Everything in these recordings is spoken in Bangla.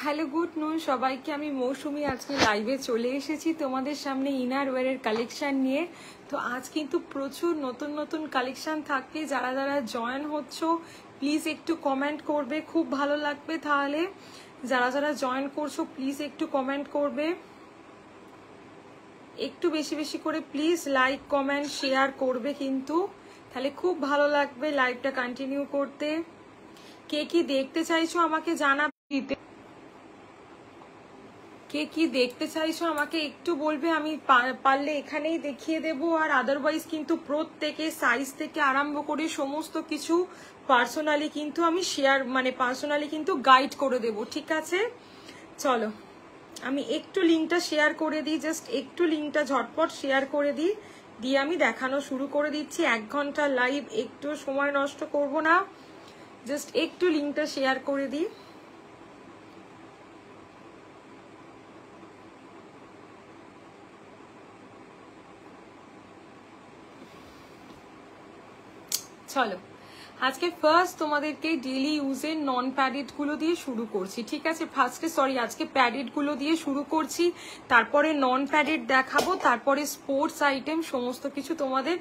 হ্যালো গুড নুন সবাইকে, আমি মৌসুমি আজকে লাইভে চলে এসেছি তোমাদের সামনে ইনার ওয়্যারের কালেকশন নিয়ে। তো আজ কিন্তু প্রচুর নতুন নতুন কালেকশন থাকবে। যারা যারা জয়েন হচ্ছ প্লিজ একটু কমেন্ট করবে, খুব ভালো লাগবে। তাহলে যারা যারা জয়েন করছো প্লিজ একটু কমেন্ট করবে, একটু বেশি বেশি করে প্লিজ লাইক কমেন্ট শেয়ার করবে কিন্তু, তাহলে খুব ভালো লাগবে লাইভটা কন্টিনিউ করতে। কে কি দেখতে চাইছো আমাকে জানাবে, কে কি দেখতে চাইছো আমাকে একটু বলবে, আমি পারলে এখানেই দেখিয়ে দেব। আর আদারওয়াইজ কিন্তু প্রত্যেকে সাইজ থেকে আরম্ভ করে সমস্ত কিছু পার্সোনালি কিন্তু আমি শেয়ার পার্সোনালি কিন্তু গাইড করে দেব, ঠিক আছে? চলো আমি একটু লিঙ্কটা শেয়ার করে দিই, জাস্ট একটু লিঙ্কটা ঝটপট শেয়ার করে দিই, দিয়ে আমি দেখানো শুরু করে দিচ্ছি। 1 ঘন্টা লাইভ, একটু সময় নষ্ট করব না, জাস্ট একটু লিঙ্কটা শেয়ার করে দিই। চলো আজকে ফার্স্ট তোমাদেরকে ডেইলি ইউজের নন প্যাডেড গুলো দিয়ে শুরু করছি, ঠিক আছে? আজকে প্যাডেড গুলো দিয়ে শুরু করছি, তারপরে নন প্যাডেড দেখাবো, তারপরে স্পোর্টস আইটেম সমস্ত কিছু তোমাদের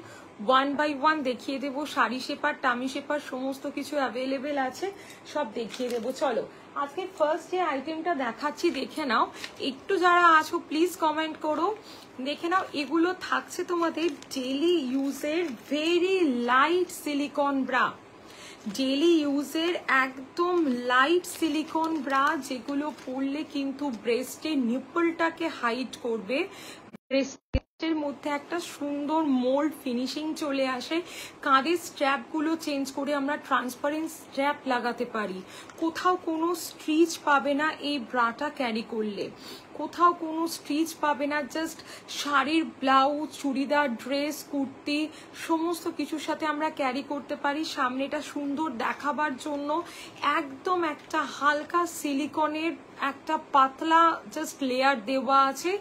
1 বাই 1 দেখিয়ে দেবো। শাড়ি শেপার, টামি শেপার সমস্ত কিছু অ্যাভেলেবেল আছে, সব দেখিয়ে দেবো। চলো আজকে ফার্স্ট যে আইটেমটা দেখাচ্ছি দেখে নাও, একটু যারা আছো প্লিজ কমেন্ট করো, দেখে নাও। এগুলো থাকছে তোমাদের ডেইলি ইউজের very light silicone bra, daily ইউজের একদম লাইট সিলিকন ব্রা, যেগুলো পরলে কিন্তু ব্রেস্টের নিপলটাকে হাইড করবে, ব্রেস্টের মধ্যে একটা সুন্দর মোল্ড ফিনিশিং চলে আসে। কাঁধের স্ট্র্যাপ গুলো চেঞ্জ করে আমরা ট্রান্সপারেন্ট স্ট্র্যাপ লাগাতে পারি, কোথাও কোনো স্ট্রিচ পাবে না এই ব্রাটা ক্যারি করলে, কোথাও কোনো স্ট্রিচ পাবে না। জাস্ট শাড়ির ব্লাউজ, চুড়িদার, ড্রেস, কুর্তি সমস্ত কিছুর সাথে আমরা ক্যারি করতে পারি। সামনেটা সুন্দর দেখাবার জন্য একদম একটা হালকা সিলিকনের একটা পাতলা জাস্ট লেয়ার দেওয়া আছে,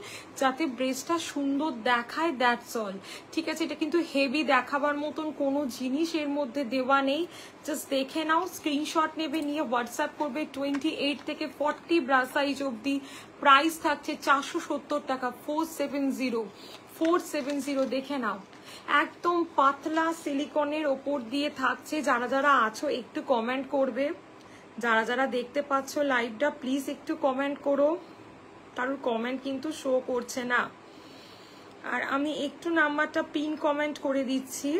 যাতে ব্রেস্টটা সুন্দর দেখায়, দ্যাটস অল, ঠিক আছে? এটা কিন্তু হেভি দেখাবার মতন কোনো জিনিস এর মধ্যে দেওয়া নেই। জাস্ট দেখে নাও, স্ক্রিনশট নেবে, নিয়ে হোয়াটসঅ্যাপ করবে। 28 থেকে 40 ব্রা সাইজ অব্দি। প্রাইস থাকছে 470 টাকা, 470 দেখে নাও। একদম পাতলা সিলিকনের ওপর দিয়ে থাকছে। যারা যারা আছো একটু কমেন্ট করবে, যারা যারা দেখতে পাচ্ছ লাইভটা প্লিজ একটু কমেন্ট করো, কারোর কমেন্ট কিন্তু শো করছে না। আর আমি একটু নাম্বারটা পিন কমেন্ট করে দিচ্ছি,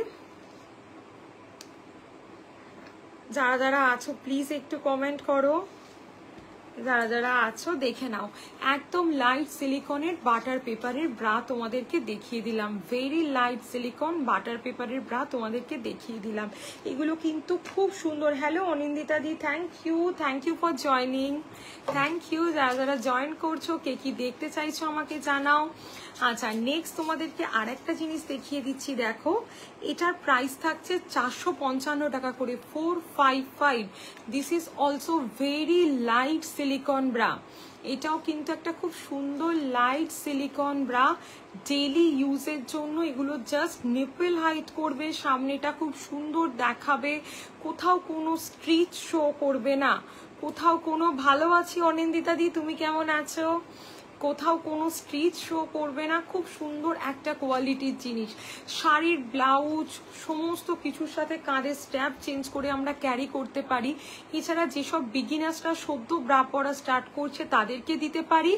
যারা যারা আছো প্লিজ একটু কমেন্ট করো, যারা যারা আছো দেখে নাও। একদম লাইট সিলিকনের বাটার পেপারের ব্রা তোমাদেরকে দেখিয়ে দিলাম, ভেরি লাইট সিলিকন বাটার পেপারের ব্রা তোমাদেরকে দেখিয়ে দিলাম। এগুলো কিন্তু খুব সুন্দর। হ্যালো অনিন্দিতা দি, thank you for joining, thank you. যারা যারা জয়েন করছো, কে কি দেখতে চাইছো আমাকে জানাও। আচ্ছা নেক্সট তোমাদেরকে আর একটা জিনিস দেখিয়ে দিচ্ছি, দেখো এটার প্রাইস থাকছে 455 টাকা করে, 455। This is also very light silicone bra, এটাও কিন্তু একটা খুব সুন্দর লাইট সিলিকন ব্রা, ডেইলি ইউজের জন্য। এগুলো জাস্ট নিপল হাইট করবে, সামনেটা খুব সুন্দর দেখাবে, কোথাও কোনো স্ট্রিচ শো করবে না, কোথাও কোনো, ভালো আছি অনিন্দিতা দি, তুমি কেমন আছো? কোথাও কোনো স্ট্রিচ শো করবে না, খুব সুন্দর একটা কোয়ালিটির জিনিস। শাড়ির ব্লাউজ সমস্ত কিছুর সাথে কাঁধের স্ট্র্যাপ চেঞ্জ করে আমরা ক্যারি করতে পারি। এছাড়া যেসব বিগিনার্সরা সদ্য ব্রা পরা স্টার্ট করছে তাদেরকে দিতে পারি,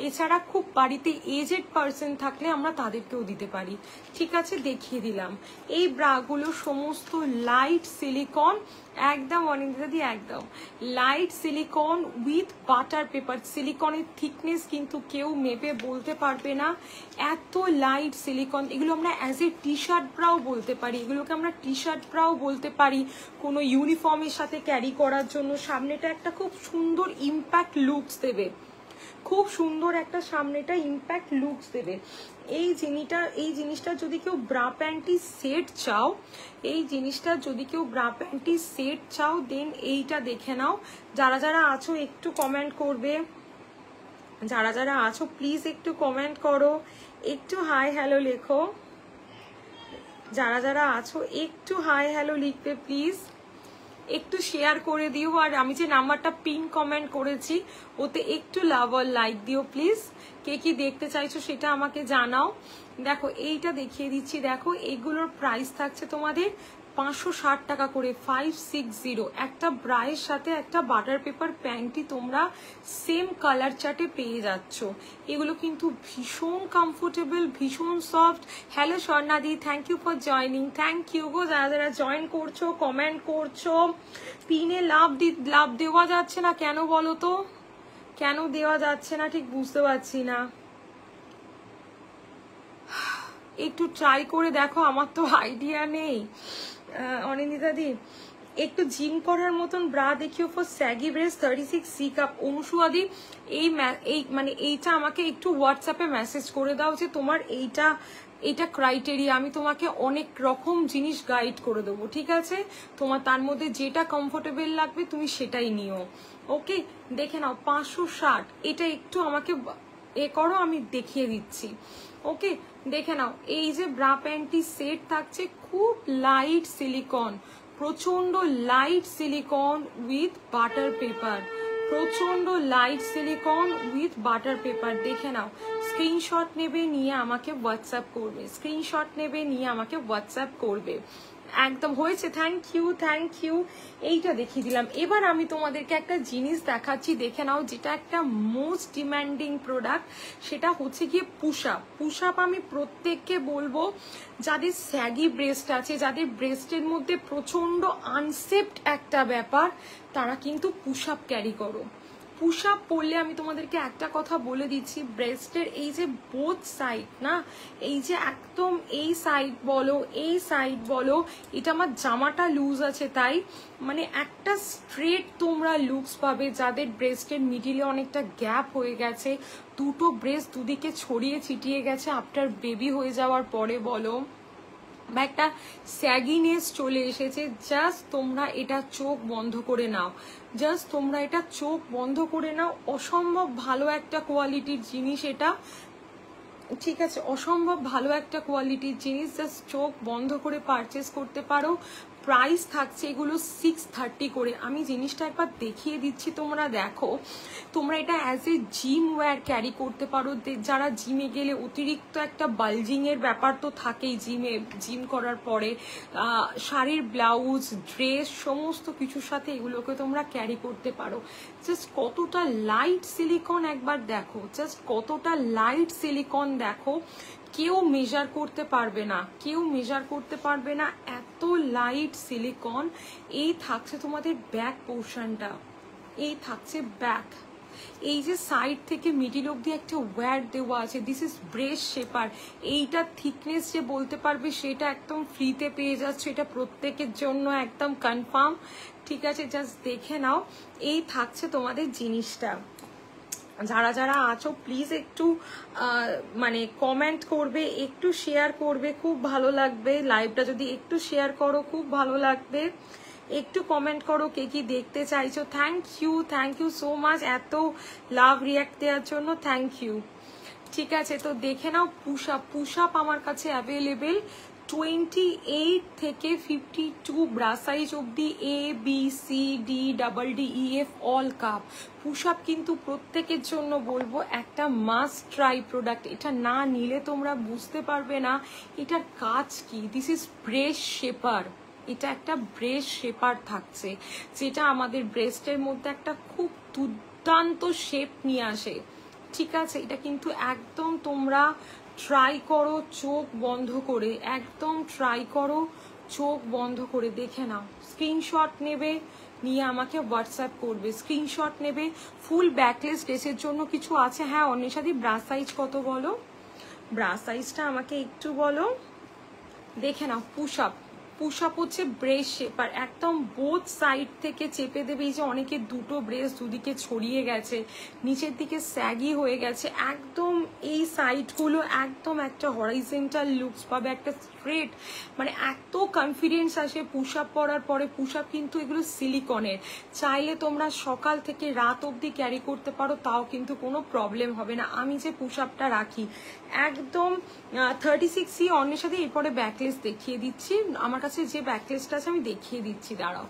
এছাড়া খুব বাড়িতে এজেড পার্সন থাকলে আমরা তাদেরকেও দিতে পারি, ঠিক আছে? দেখিয়ে দিলাম। এই ব্রাগুলো সমস্ত লাইট সিলিকন, একদম অনিন্দিতা দি, একদম light silicone with butter paper. সিলিকনের থিকনেস কিন্তু কেউ মেপে বলতে পারবে না, এত লাইট সিলিকন। এগুলো আমরা অ্যাজ এ টি শার্ট ব্রাও বলতে পারি, এগুলোকে আমরা টি শার্ট ব্রাও বলতে পারি কোনো ইউনিফর্মের সাথে ক্যারি করার জন্য। সামনেটা একটা খুব সুন্দর ইম্প্যাক্ট লুকস দেবে, খুব সুন্দর একটা সামনেটা ইম্প্যাক্ট লুকস দেবে। এই জিনিসটা যদি কেউ ব্রা প্যান্টি সেট চাও, এই জিনিসটা যদি কেউ ব্রা প্যান্টি সেট চাও, দেন এইটা দেখে নাও। যারা যারা আছো একটু কমেন্ট করবে, যারা যারা আছো প্লিজ একটু কমেন্ট করো, একটু হাই হ্যালো লেখো। যারা যারা আছো একটু হাই হ্যালো লিখবে প্লিজ। একটু শেয়ার করে দিও, আর আমি যে নাম্বারটা পিন কমেন্ট করেছি ওতে একটু লাভ আর লাইক দিও প্লিজ। কে কি দেখতে চাইছো সেটা আমাকে জানাও। দেখো এইটা দেখিয়ে দিচ্ছি, দেখো এগুলোর প্রাইস থাকছে তোমাদের 560 টাকা করে, 560। একটা ব্রায়ের সাথে একটা বাটার পেপার প্যান্টি তোমরা সেম কালার চার্টে পেয়ে যাচ্ছ। এগুলো কিন্তু ভীষণ কমফোর্টেবল, ভীষণ সফট। হ্যালো স্বর্ণাদি, thank you for joining. Thank you গো যারা যারা জয়েন করছো, কমেন্ট করছো। পিনে লাভ দেওয়া যাচ্ছে না কেন বলো তো, কেন দেওয়া যাচ্ছে না ঠিক বুঝতে পারছি না। একটু ট্রাই করে দেখো, আমার তো আইডিয়া নেই। অনিন্দিতা দি একটু জিম করার মতন ব্রা দেখিও for saggy breast 36 C cup. অনুসুয়াদি এই মানে এইটা আমাকে একটু হোয়াটসঅ্যাপে মেসেজ করে দাও যে তোমার এইটা ক্রাইটেরিয়া, আমি তোমাকে অনেক রকম জিনিস গাইড করে দেবো, ঠিক আছে? তোমার তার মধ্যে যেটা কমফোর্টেবল লাগবে তুমি সেটাই নিও। ওকে, দেখে নাও 560। এটা একটু আমাকে করো, আমি দেখিয়ে দিচ্ছি। ওকে, দেখে নাও এই যে ব্রা প্যান্টি সেট থাকছে, খুব লাইট সিলিকন, প্রচন্ড light silicone with butter paper, প্রচন্ড light silicone with butter paper. দেখে নাও, স্ক্রিনশট নেবে নিয়ে আমাকে হোয়াটসঅ্যাপ করবে, স্ক্রিনশট নেবে নিয়ে আমাকে হোয়াটসঅ্যাপ করবে। একদম হয়েছে, থ্যাংক ইউ থ্যাংক ইউ। এইটা দেখিয়ে দিলাম। এবার আমি তোমাদেরকে একটা জিনিস দেখাচ্ছি, দেখে নাও, যেটা একটা মোস্ট ডিমান্ডিং প্রোডাক্ট, সেটা হচ্ছে গিয়ে পুশ আপ। পুশ আপ আমি প্রত্যেককে বলবো, যাদের স্যাগি ব্রেস্ট আছে, যাদের ব্রেস্টের মধ্যে প্রচন্ড আনসেপ্ট একটা ব্যাপার, তারা কিন্তু পুশ আপ ক্যারি করো। পুশ আপ পরলে আমি তোমাদেরকে একটা কথা বলে দিচ্ছি, ব্রেস্টের এই যে বোথ সাইড না, এই যে একদম এই সাইড বলো এই সাইড বলো, এটা আমার জামাটা লুজ আছে তাই মানে একটা স্ট্রেট তোমরা লুকস পাবে। যাদের ব্রেস্টের মিডিলে অনেকটা গ্যাপ হয়ে গেছে, দুটো ব্রেস্ট দুদিকে ছড়িয়ে ছিটিয়ে গেছে আফটার বেবি হয়ে যাওয়ার পরে বলো, বা একটা স্যাগিনেস চলে এসেছে, জাস্ট তোমরা এটা চোখ বন্ধ করে নাও, জাস্ট তোমরা এটা চোখ বন্ধ করে নাও। অসম্ভব ভালো একটা কোয়ালিটির জিনিস এটা, ঠিক আছে? অসম্ভব ভালো একটা কোয়ালিটির জিনিস, জাস্ট চোখ বন্ধ করে পারচেস করতে পারো। প্রাইস থাকছে এগুলো 630 করে। আমি জিনিসটা একবার দেখিয়ে দিচ্ছি, তোমরা দেখো। তোমরা এটা as a gym wear carry করতে পারো। যারা জিমে গেলে অতিরিক্ত একটা বালজিং এর ব্যাপার তো থাকেই, জিম করার পরে শাড়ির ব্লাউজ ড্রেস সমস্ত কিছুর সাথে এগুলোকে তোমরা ক্যারি করতে পারো। জাস্ট কতটা লাইট সিলিকন একবার দেখো, জাস্ট কতটা লাইট সিলিকন দেখো, কেউ মেজার করতে পারবে না, কেউ মেজার করতে পারবে না, এত লাইট সিলিকন। এই থাকছে তোমাদের ব্যাক পোর্শনটা, এই থাকছে ব্যাক, এই যে সাইড থেকে মিডিল অব্দি একটা ওয়্যার দেওয়া আছে, দিস ইজ ব্রেস্ট শেপার। এইটার থিকনেস যে বলতে পারবে সেটা একদম ফ্রিতে পেয়ে যাচ্ছে, এটা প্রত্যেকের জন্য একদম কনফার্ম, ঠিক আছে? জাস্ট দেখে নাও, এই থাকছে তোমাদের জিনিসটা। যারা যারা আছো প্লিজ একটু মানে কমেন্ট করবে, একটু শেয়ার করবে, খুব ভালো লাগবে। লাইভটা যদি একটু শেয়ার করো খুব ভালো লাগবে, একটু কমেন্ট করো কে কি দেখতে চাইছো। থ্যাংক ইউ সো মাচ এত লাভ রিয়াক্ট দেওয়ার জন্য, থ্যাংক ইউ। ঠিক আছে, তো দেখে নাও পুশ আপ আমার কাছে অ্যাভেলেবেল 28 থেকে 52 ব্রা সাইজ অব্দি, A B C D D E F all cup. Push up কিন্তু প্রত্যেকের জন্য বলবো একটা মাস্ট ট্রাই প্রোডাক্ট, এটা না নিলে তোমরা বুঝতে পারবে না এটার কাজ কি। দিস ইজ ব্রেস্ট শেপার, এটা একটা ব্রেস্ট শেপার থাকছে, যেটা আমাদের ব্রেস্টের মধ্যে একটা খুব দুর্দান্ত শেপ নিয়ে আসে, ঠিক আছে? এটা কিন্তু একদম তোমরা ট্রাই করো চোখ বন্ধ করে, একদম ট্রাই করো চোখ বন্ধ করে। দেখে নাও, স্ক্রিনশট নেবে নিয়ে আমাকে হোয়াটসঅ্যাপ করবে, স্ক্রিনশট নেবে। ফুল ব্যাকলেস ড্রেসের জন্য কিছু আছে? হ্যাঁ অনিশাদি, ব্রা সাইজ কত বলো, ব্রা সাইজটা আমাকে একটু বলো। দেখে নাও, পুশ আপ হচ্ছে ব্রেস্ট শেপার, একদম বোথ সাইড থেকে চেপে দেবে। এই যে অনেকে দুটো ব্রেস্ট দুদিকে ছড়িয়ে গেছে, নিচের দিকে স্যাগি হয়ে গেছে, একদম এই সাইডগুলো একদম একটা হরাইজেন্টাল লুকস পাবে, একটা স্ট্রেট, মানে এত কনফিডেন্স আসে পুশ আপ পরার পরে। পুশ আপ কিন্তু এগুলো সিলিকনের, চাইলে তোমরা সকাল থেকে রাত অবধি ক্যারি করতে পারো, তাও কিন্তু কোনো প্রবলেম হবে না। আমি যে পুশ আপটা রাখি একদম 36C অন্যের সাথে। এরপরে ব্যাকলেস দেখিয়ে দিচ্ছি, আমার কাছে যে ব্যাকলেসটা আছে আমি দেখিয়ে দিচ্ছি, দাঁড়াও।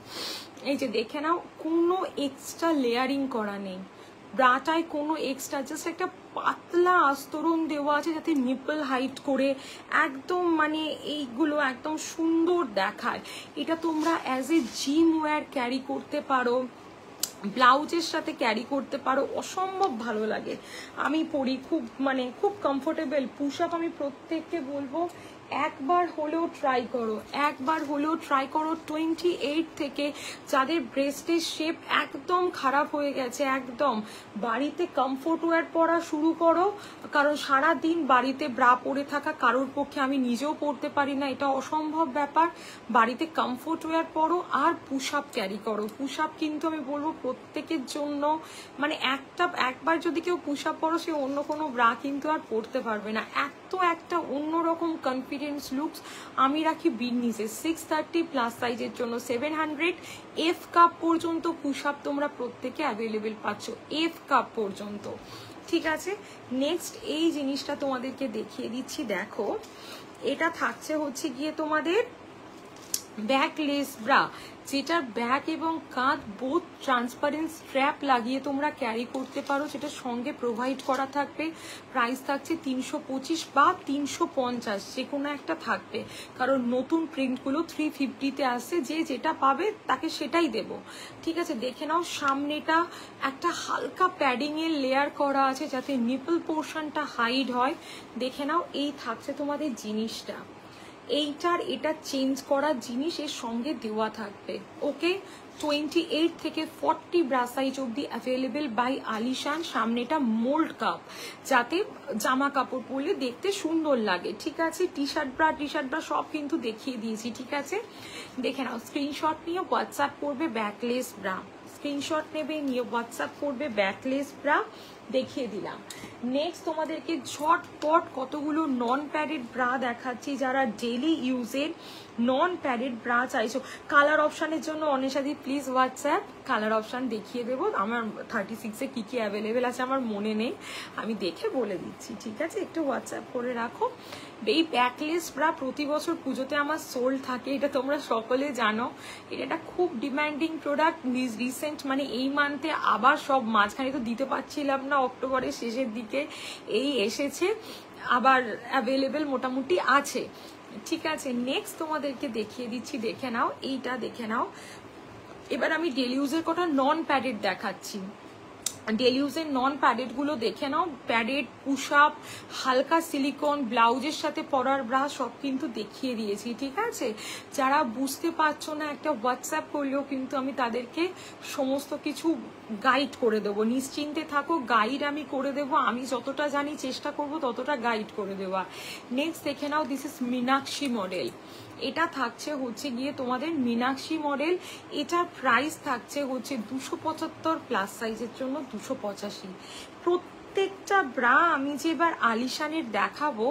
এই যে দেখে নাও, কোনো এক্সট্রা লেয়ারিং করা নেই ব্রাটায়, কোনো এক্সট্রা, জাস্ট একটা পাতলা আস্তরণ দেওয়া আছে যাতে নিপল হাইট করে একদম মানে এইগুলো একদম সুন্দর দেখায়। এটা তোমরা as a gym wear carry করতে পারো, ব্লাউজের সাথে ক্যারি করতে পারো, অসম্ভব ভালো লাগে। আমি পরি, খুব মানে খুব কমফোর্টেবল। পুশ আপ আমি প্রত্যেককে বলবো একবার হলেও ট্রাই করো, একবার হলেও ট্রাই করো। 28 থেকে যাদের ব্রেস্টের শেপ একদম খারাপ হয়ে গেছে, একদম বাড়িতে কমফোর্ট ওয়্যার পরা শুরু করো, কারণ সারা দিন বাড়িতে ব্রা পরে থাকা কারোর পক্ষে, আমি নিজেও পরতে পারি না, এটা অসম্ভব ব্যাপার। বাড়িতে কমফোর্ট ওয়্যার পরো আর পুশ আপ ক্যারি করো। পুশ আপ কিন্তু আমি বলবো প্রত্যেকের জন্য, মানে একবার যদি কেউ পুশ আপ পরো, সে অন্য কোনো ব্রা কিন্তু আর পরতে পারবে না। এত একটা অন্যরকম কনফিডেন্স লুকস আমি রাখি বিন্নিসে। 630 প্লাস সাইজের জন্য 700, এফ কাপ পর্যন্ত পুশ আপ তোমরা প্রত্যেকে অ্যাভেলেবেল পাচ্ছ, এফ কাপ পর্যন্ত। ঠিক আছে, নেক্সট এই জিনিসটা তোমাদেরকে দেখিয়ে দিচ্ছি, দেখো এটা থাকছে হচ্ছে গিয়ে তোমাদের ব্যাকলেস ব্রা, যেটার ব্যাক এবং কাঁধ বোথ ট্রান্সপারেন্ট স্ট্র্যাপ লাগিয়ে তোমরা ক্যারি করতে পারো, সেটা সঙ্গে প্রোভাইড করা থাকবে। প্রাইস থাকছে 325 বা 350, যে কোনো একটা থাকবে, কারণ নতুন প্রিন্টগুলো 350-তে আসছে, যে যেটা পাবে তাকে সেটাই দেব। ঠিক আছে, দেখে নাও, সামনেটা একটা হালকা প্যাডিং এর লেয়ার করা আছে যাতে নিপল পোর্শনটা হাইড হয়। দেখে নাও, এই থাকছে তোমাদের জিনিসটা, এইটার এটা চেঞ্জ করার জিনিস এর সঙ্গে দেওয়া থাকবে। ওকে, 28 থেকে 40 ব্রা সাইজ অব্দি অ্যাভেলেবেল বাই আলিশান। সামনেটা মোল্ড কাপ, যাতে জামা কাপড় পরলে দেখতে সুন্দর লাগে। ঠিক আছে, টি শার্ট ব্রা সব কিন্তু দেখিয়ে দিয়েছি। ঠিক আছে, দেখে নাও, স্ক্রিনশট নিয়ে হোয়াটসঅ্যাপ করবে ব্যাকলেস ব্রা, স্ক্রিনশট নেবে, নিয়ে হোয়াটসঅ্যাপ করবে ব্যাকলেস ব্রা, দেখিয়ে দিলাম। নেক্সট তোমাদেরকে ঝটপট কতগুলো নন প্যাডেড ব্রা দেখাচ্ছি, যারা ডেইলি ইউজের নন প্যাডেড ব্রা চাইছো। কালার অপশানের জন্য অনেশাদি প্লিজ হোয়াটসঅ্যাপ, কালার অপশান দেখিয়ে দেবো। আমার 36-এ কী কী অ্যাভেলেবেল আছে আমার মনে নেই, আমি দেখে বলে দিচ্ছি। ঠিক আছে, একটু হোয়াটসঅ্যাপ করে রাখো। এই ব্যাকলেস ব্রা প্রতি বছর পুজোতে আমার সোল্ড থাকে, এটা তোমরা সকলে জানো। এটা একটা খুব ডিমান্ডিং প্রোডাক্ট। রিসেন্ট মানে এই মান্থে আবার সব, মাঝখানে তো দিতে পারছিলাম না, অক্টোবরের শেষের দিকে এই এসেছে, আবার অ্যাভেলেবেল মোটামুটি আছে। ঠিক আছে, নেক্সট তোমাদেরকে দেখিয়ে দিচ্ছি, দেখে নাও, এইটা দেখে নাও। এবার আমি ডেলি ইউজের কটা নন প্যাডেড দেখাচ্ছি। ডেলি ইউজের নন প্যাডেড গুলো দেখে নাও, প্যাডেড, পুশ আপ, হালকা সিলিকন, ব্লাউজের সাথে পরার ব্রা সব কিন্তু দেখিয়ে দিয়েছি। ঠিক আছে, যারা বুঝতে পারছো না একটা হোয়াটসঅ্যাপ করলেও কিন্তু আমি তাদেরকে সমস্ত কিছু গাইড করে দেবো, নিশ্চিন্তে থাকো, গাইড আমি করে দেবো, আমি যতটা জানি চেষ্টা করব ততটা গাইড করে দেওয়া। নেক্সট দেখে নাও, দিস ইজ মীনাক্ষী মডেল। এটা থাকছে হচ্ছে গিয়ে তোমাদের মীনাক্ষী মডেল, এটার প্রাইস থাকছে হচ্ছে 275 প্লাস সাইজের জন্য 285। প্রত্যেকটা ব্রা আমি যে এবার আলিশানের দেখাবো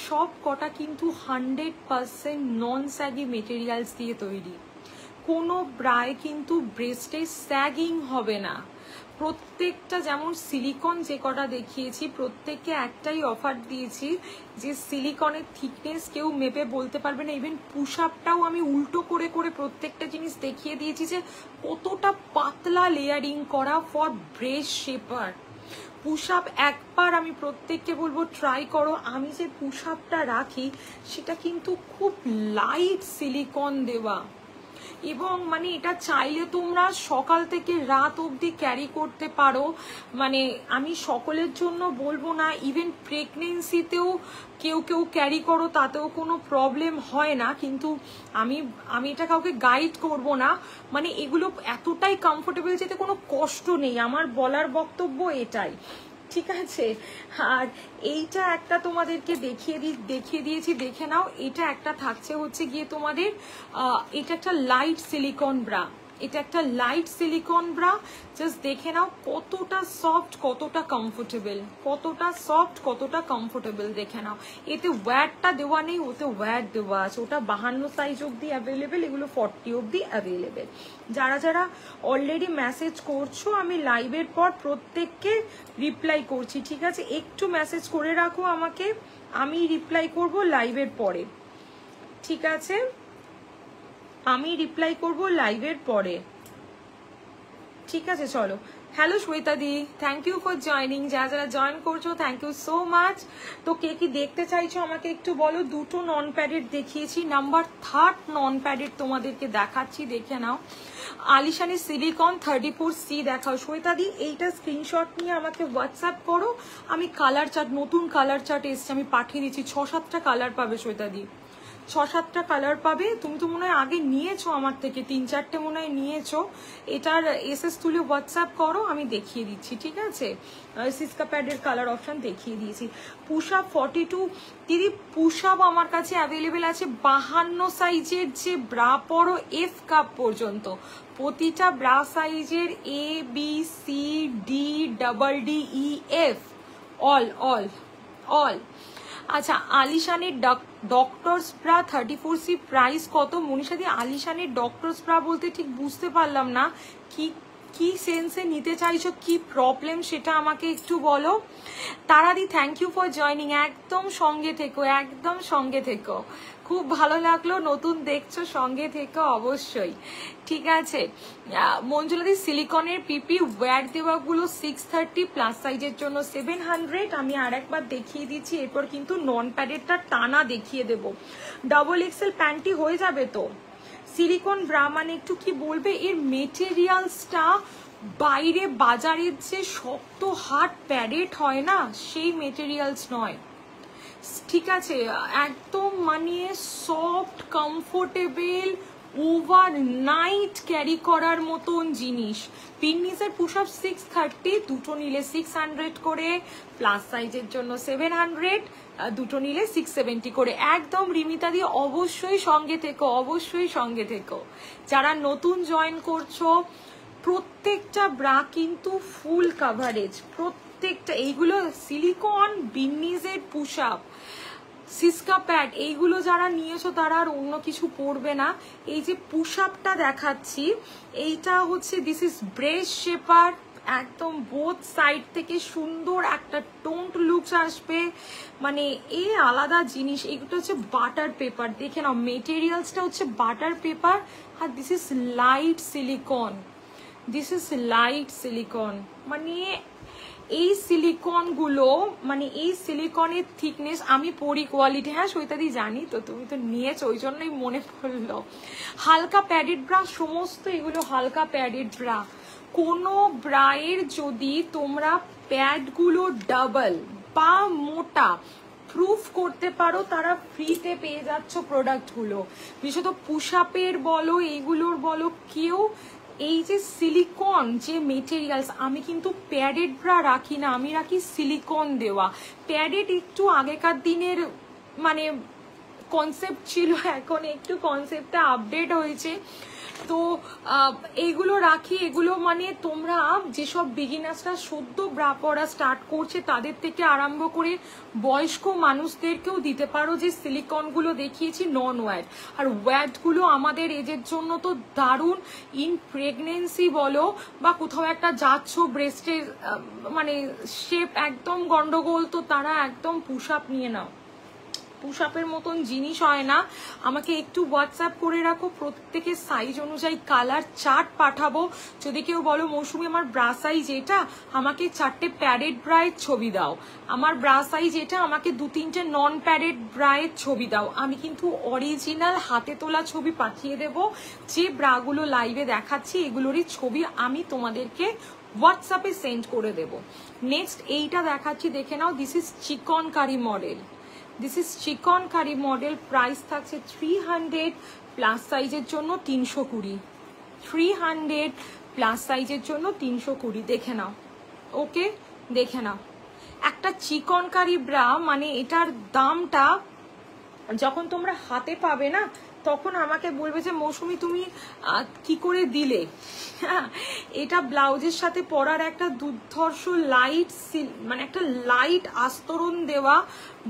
সব কটা কিন্তু 100% নন স্যাগি মেটেরিয়ালস দিয়ে তৈরি। কোনো ব্রায় কিন্তু ব্রেস্টে স্যাগিং হবে না। প্রত্যেকটা, যেমন সিলিকন যে কটা দেখিয়েছি প্রত্যেককে একটাই অফার দিয়েছি, যে সিলিকনের থিকনেস কেউ মেপে বলতে পারবে না। ইভেন পুশ আপটাও আমি উল্টো করে করে প্রত্যেকটা জিনিস দেখিয়ে দিয়েছি যে কতটা পাতলা লেয়ারিং করা for breast shaper. Push up একবার আমি প্রত্যেককে বলবো ট্রাই করো। আমি যে পুশ আপটা রাখি সেটা কিন্তু খুব লাইট সিলিকন দেওয়া, এবং মানে এটা চাইলে তোমরা সকাল থেকে রাত অবধি ক্যারি করতে পারো। মানে আমি সকলের জন্য বলবো না, ইভেন প্রেগনেন্সিতেও কেউ কেউ ক্যারি করো, তাতেও কোনো প্রবলেম হয় না, কিন্তু আমি এটা কাউকে গাইড করব না। মানে এগুলো এতটাই কমফোর্টেবল যেতে কোনো কষ্ট নেই, আমার বলার বক্তব্য এটাই। ঠিক আছে, আর এইটা একটা তোমাদেরকে দেখিয়ে দিয়েছি, দেখে নাও। এটা একটা থাকছে হচ্ছে গিয়ে তোমাদের, এটা একটা লাইট সিলিকন ব্রা, এটা একটা লাইট সিলিকন ব্রা, জাস্ট দেখে নাও কতটা সফট, কতটা কমফোর্টেবল, কতটা সফট, কতটা কমফোর্টেবল, দেখে নাও। এতে ওয়্যারটা দেওয়া নেই, ওতে ওয়্যার দেওয়া আছে। ওটা 52 সাইজ অব্দি অ্যাভেলেবেল, এগুলো 40 অব্দি অ্যাভেলেবেল। যারা যারা অলরেডি মেসেজ করছো, আমি লাইভের পর প্রত্যেককে রিপ্লাই করছি, ঠিক আছে? একটু মেসেজ করে রাখো আমাকে, আমি রিপ্লাই করব লাইভের পরে, ঠিক আছে? আমি রিপ্লাই করব লাইভের পরে, ঠিক আছে? চলো, হ্যালো শ্বেতা দি, থ্যাংক ইউ ফর জয়নিং। যারা যারা জয়েন করছো থ্যাংক ইউ সো মাচ। তো কে কি দেখতে চাইছো আমাকে একটু বলো। দুটো নন প্যাডেড দেখিয়েছি, নাম্বার 3 নন প্যাডেড তোমাদেরকে দেখাচ্ছি, দেখে নাও। আলিশানের সিলিকন 34C দেখাও শ্বেতা দি। এইটা স্ক্রিনশট নিয়ে আমাকে হোয়াটসঅ্যাপ করো, আমি কালার চার্ট, নতুন কালার চার্ট এসছে, আমি পাঠিয়ে দিচ্ছি। 6-7টা কালার পাবে শ্বেতা দি, 6-7টা কালার পাবে। তুমি তো মনে হয় আগে নিয়েছো আমার থেকে, 3-4টে মনে হয় নিয়েছো। এটার এসএস তুলে হোয়াটসঅ্যাপ করো, আমি দেখিয়ে দিচ্ছি, ঠিক আছে? সিস্কা প্যাডের কালার অপশন দেখিয়ে দিয়েছি। পুশ আপ 42 দিদি, পুশ আপ আমার কাছে অ্যাভেলেবেল আছে 52 সাইজের, যে ব্রা পরো এফ কাপ পর্যন্ত, প্রতিটা ব্রা সাইজের A B C D double D E F all all all. আচ্ছা, আলিশানের ডক্টরস ব্রা 34C প্রাইস কত? মনীষাদি, আলিশানের ডক্টরস ব্রা বলতে ঠিক বুঝতে পারলাম না, কি সেন্সে নিতে চাইছো, কি প্রবলেম সেটা আমাকে একটু বলো। তারাদি, থ্যাংক ইউ ফর জয়নিং। একদম সঙ্গে থেকো, একদম সঙ্গে থেকো, খুব ভালো লাগলো, নতুন দেখছো, সঙ্গে থেকো অবশ্যই, ঠিক আছে? মঞ্জুলাদি, সিলিকনের পিপি ওয়্যার দেওয়াগুলো 630 প্লাস সাইজের জন্য 700। আমি আর একবার দেখিয়ে দিচ্ছি, এরপর কিন্তু নন প্যাডেডটা টানা দেখিয়ে দেবো। ডাবল এক্সেল প্যান্টি হয়ে যাবে তো। সিলিকন ব্রা মানে একটু কি বলবে, এর মেটেরিয়ালসটা বাইরে বাজারের যে শক্ত হার্ড প্যাডেড হয় না, সেই মেটেরিয়ালস নয়, ঠিক আছে? একদম মানে soft, comfortable, over night carry করার মতন জিনিস। পিন্নিসের পুশ আপ 630, দুটো নিলে 600 করে, প্লাস সাইজের জন্য 700, দুটো নিলে 670 করে। একদম রিমিতা দিয়ে অবশ্যই সঙ্গে থেকো, অবশ্যই সঙ্গে থেকো। যারা নতুন জয়েন করছো, প্রত্যেকটা ব্রা কিন্তু ফুল কাভারেজ, প্রত্যেকটা। এইগুলো সিলিকন, বিন্নিজের পুশ আপ, সিস্কা প্যাড, এইগুলো যারা নিয়েছো তারা আর অন্য কিছু পড়বে না। এই যে পুশ আপটা দেখাচ্ছি, এইটা হচ্ছে দিস ইজ ব্রেস্ট শেপার, একদম বোথ সাইড থেকে সুন্দর একটা টোন্ড লুকস আসবে, মানে এই আলাদা জিনিস। এগুলো হচ্ছে বাটার পেপার, দেখে নাও মেটেরিয়ালসটা হচ্ছে বাটার পেপার, আর this is light silicone, this is light silicone. মানে এই সিলিকন গুলো, মানে এই সিলিকনের থিকনেস, আমি পরি কোয়ালিটি, হ্যাঁ শ্বেতাদি জানি তো, তুমি তো নিয়েছো ওই জন্যই মনে পড়লো। হালকা প্যাডেড ব্রা, সমস্ত এগুলো হালকা প্যাডেড ব্রা। কোনো ব্রায়ের যদি তোমরা প্যাডগুলো ডাবল বা মোটা প্রুফ করতে পারো, তারা ফ্রিতে পেয়ে যাচ্ছ প্রোডাক্টগুলো। বিশেষত পুশ আপের বলো, এইগুলোর বলো, কেউ এই যে সিলিকন যে মেটেরিয়ালস, আমি কিন্তু প্যাডেড ব্রা রাখি না, আমি রাখি সিলিকন দেওয়া। প্যাডেড একটু আগেকার দিনের মানে কনসেপ্ট ছিল, এখন একটু কনসেপ্টটা আপডেট হয়েছে, তো এইগুলো রাখি। এগুলো মানে তোমরা যেসব বিগিনার্সরা সদ্য ব্রা পরা স্টার্ট করছে তাদের থেকে আরম্ভ করে বয়স্ক মানুষদেরকেও দিতে পারো। যে সিলিকনগুলো দেখিয়েছি নন ওয়্যাড, আর ওয়্যাডগুলো আমাদের এজের জন্য তো দারুণ। ইন প্রেগনেন্সি বলো বা কোথাও একটা যাচ্ছ, ব্রেস্টের মানে শেপ একদম গন্ডগোল, তো তারা একদম পুশ আপ নিয়ে নাও, পুশ আপের মতন জিনিস হয় না। আমাকে একটু হোয়াটসঅ্যাপ করে রাখো, প্রত্যেকের সাইজ অনুযায়ী কালার চার্ট পাঠাবো। যদি কেউ বলো মৌসুমি আমার ব্রা সাইজ এটা, আমাকে 4টে প্যাডেড ব্রায়ের ছবি দাও, আমার ব্রা সাইজ এটা, আমাকে 2-3টে নন প্যাডেড ব্রায়ের ছবি দাও, আমি কিন্তু অরিজিনাল হাতে তোলা ছবি পাঠিয়ে দেব। যে ব্রাগুলো লাইভে দেখাচ্ছি এগুলোরই ছবি আমি তোমাদেরকে হোয়াটসঅ্যাপে সেন্ড করে দেব। নেক্সট এইটা দেখাচ্ছি, দেখে নাও, দিস ইজ চিকন কারি মডেল, দিস ইজ চিকন কারি মডেল। প্রাইস থাকছে 300, প্লাস সাইজের জন্য 320, 300 প্লাস সাইজের জন্য 320, দেখে নাও, ওকে দেখে নাও। একটা চিকন কারি ব্রা মানে এটার দামটা যখন তোমরা হাতে পাবে না, তখন আমাকে বলবে যে মৌসুমি তুমি কি করে দিলে। হ্যাঁ, এটা ব্লাউজের সাথে পরার একটা দুর্ধর্ষ লাইট, মানে একটা লাইট আস্তরণ দেওয়া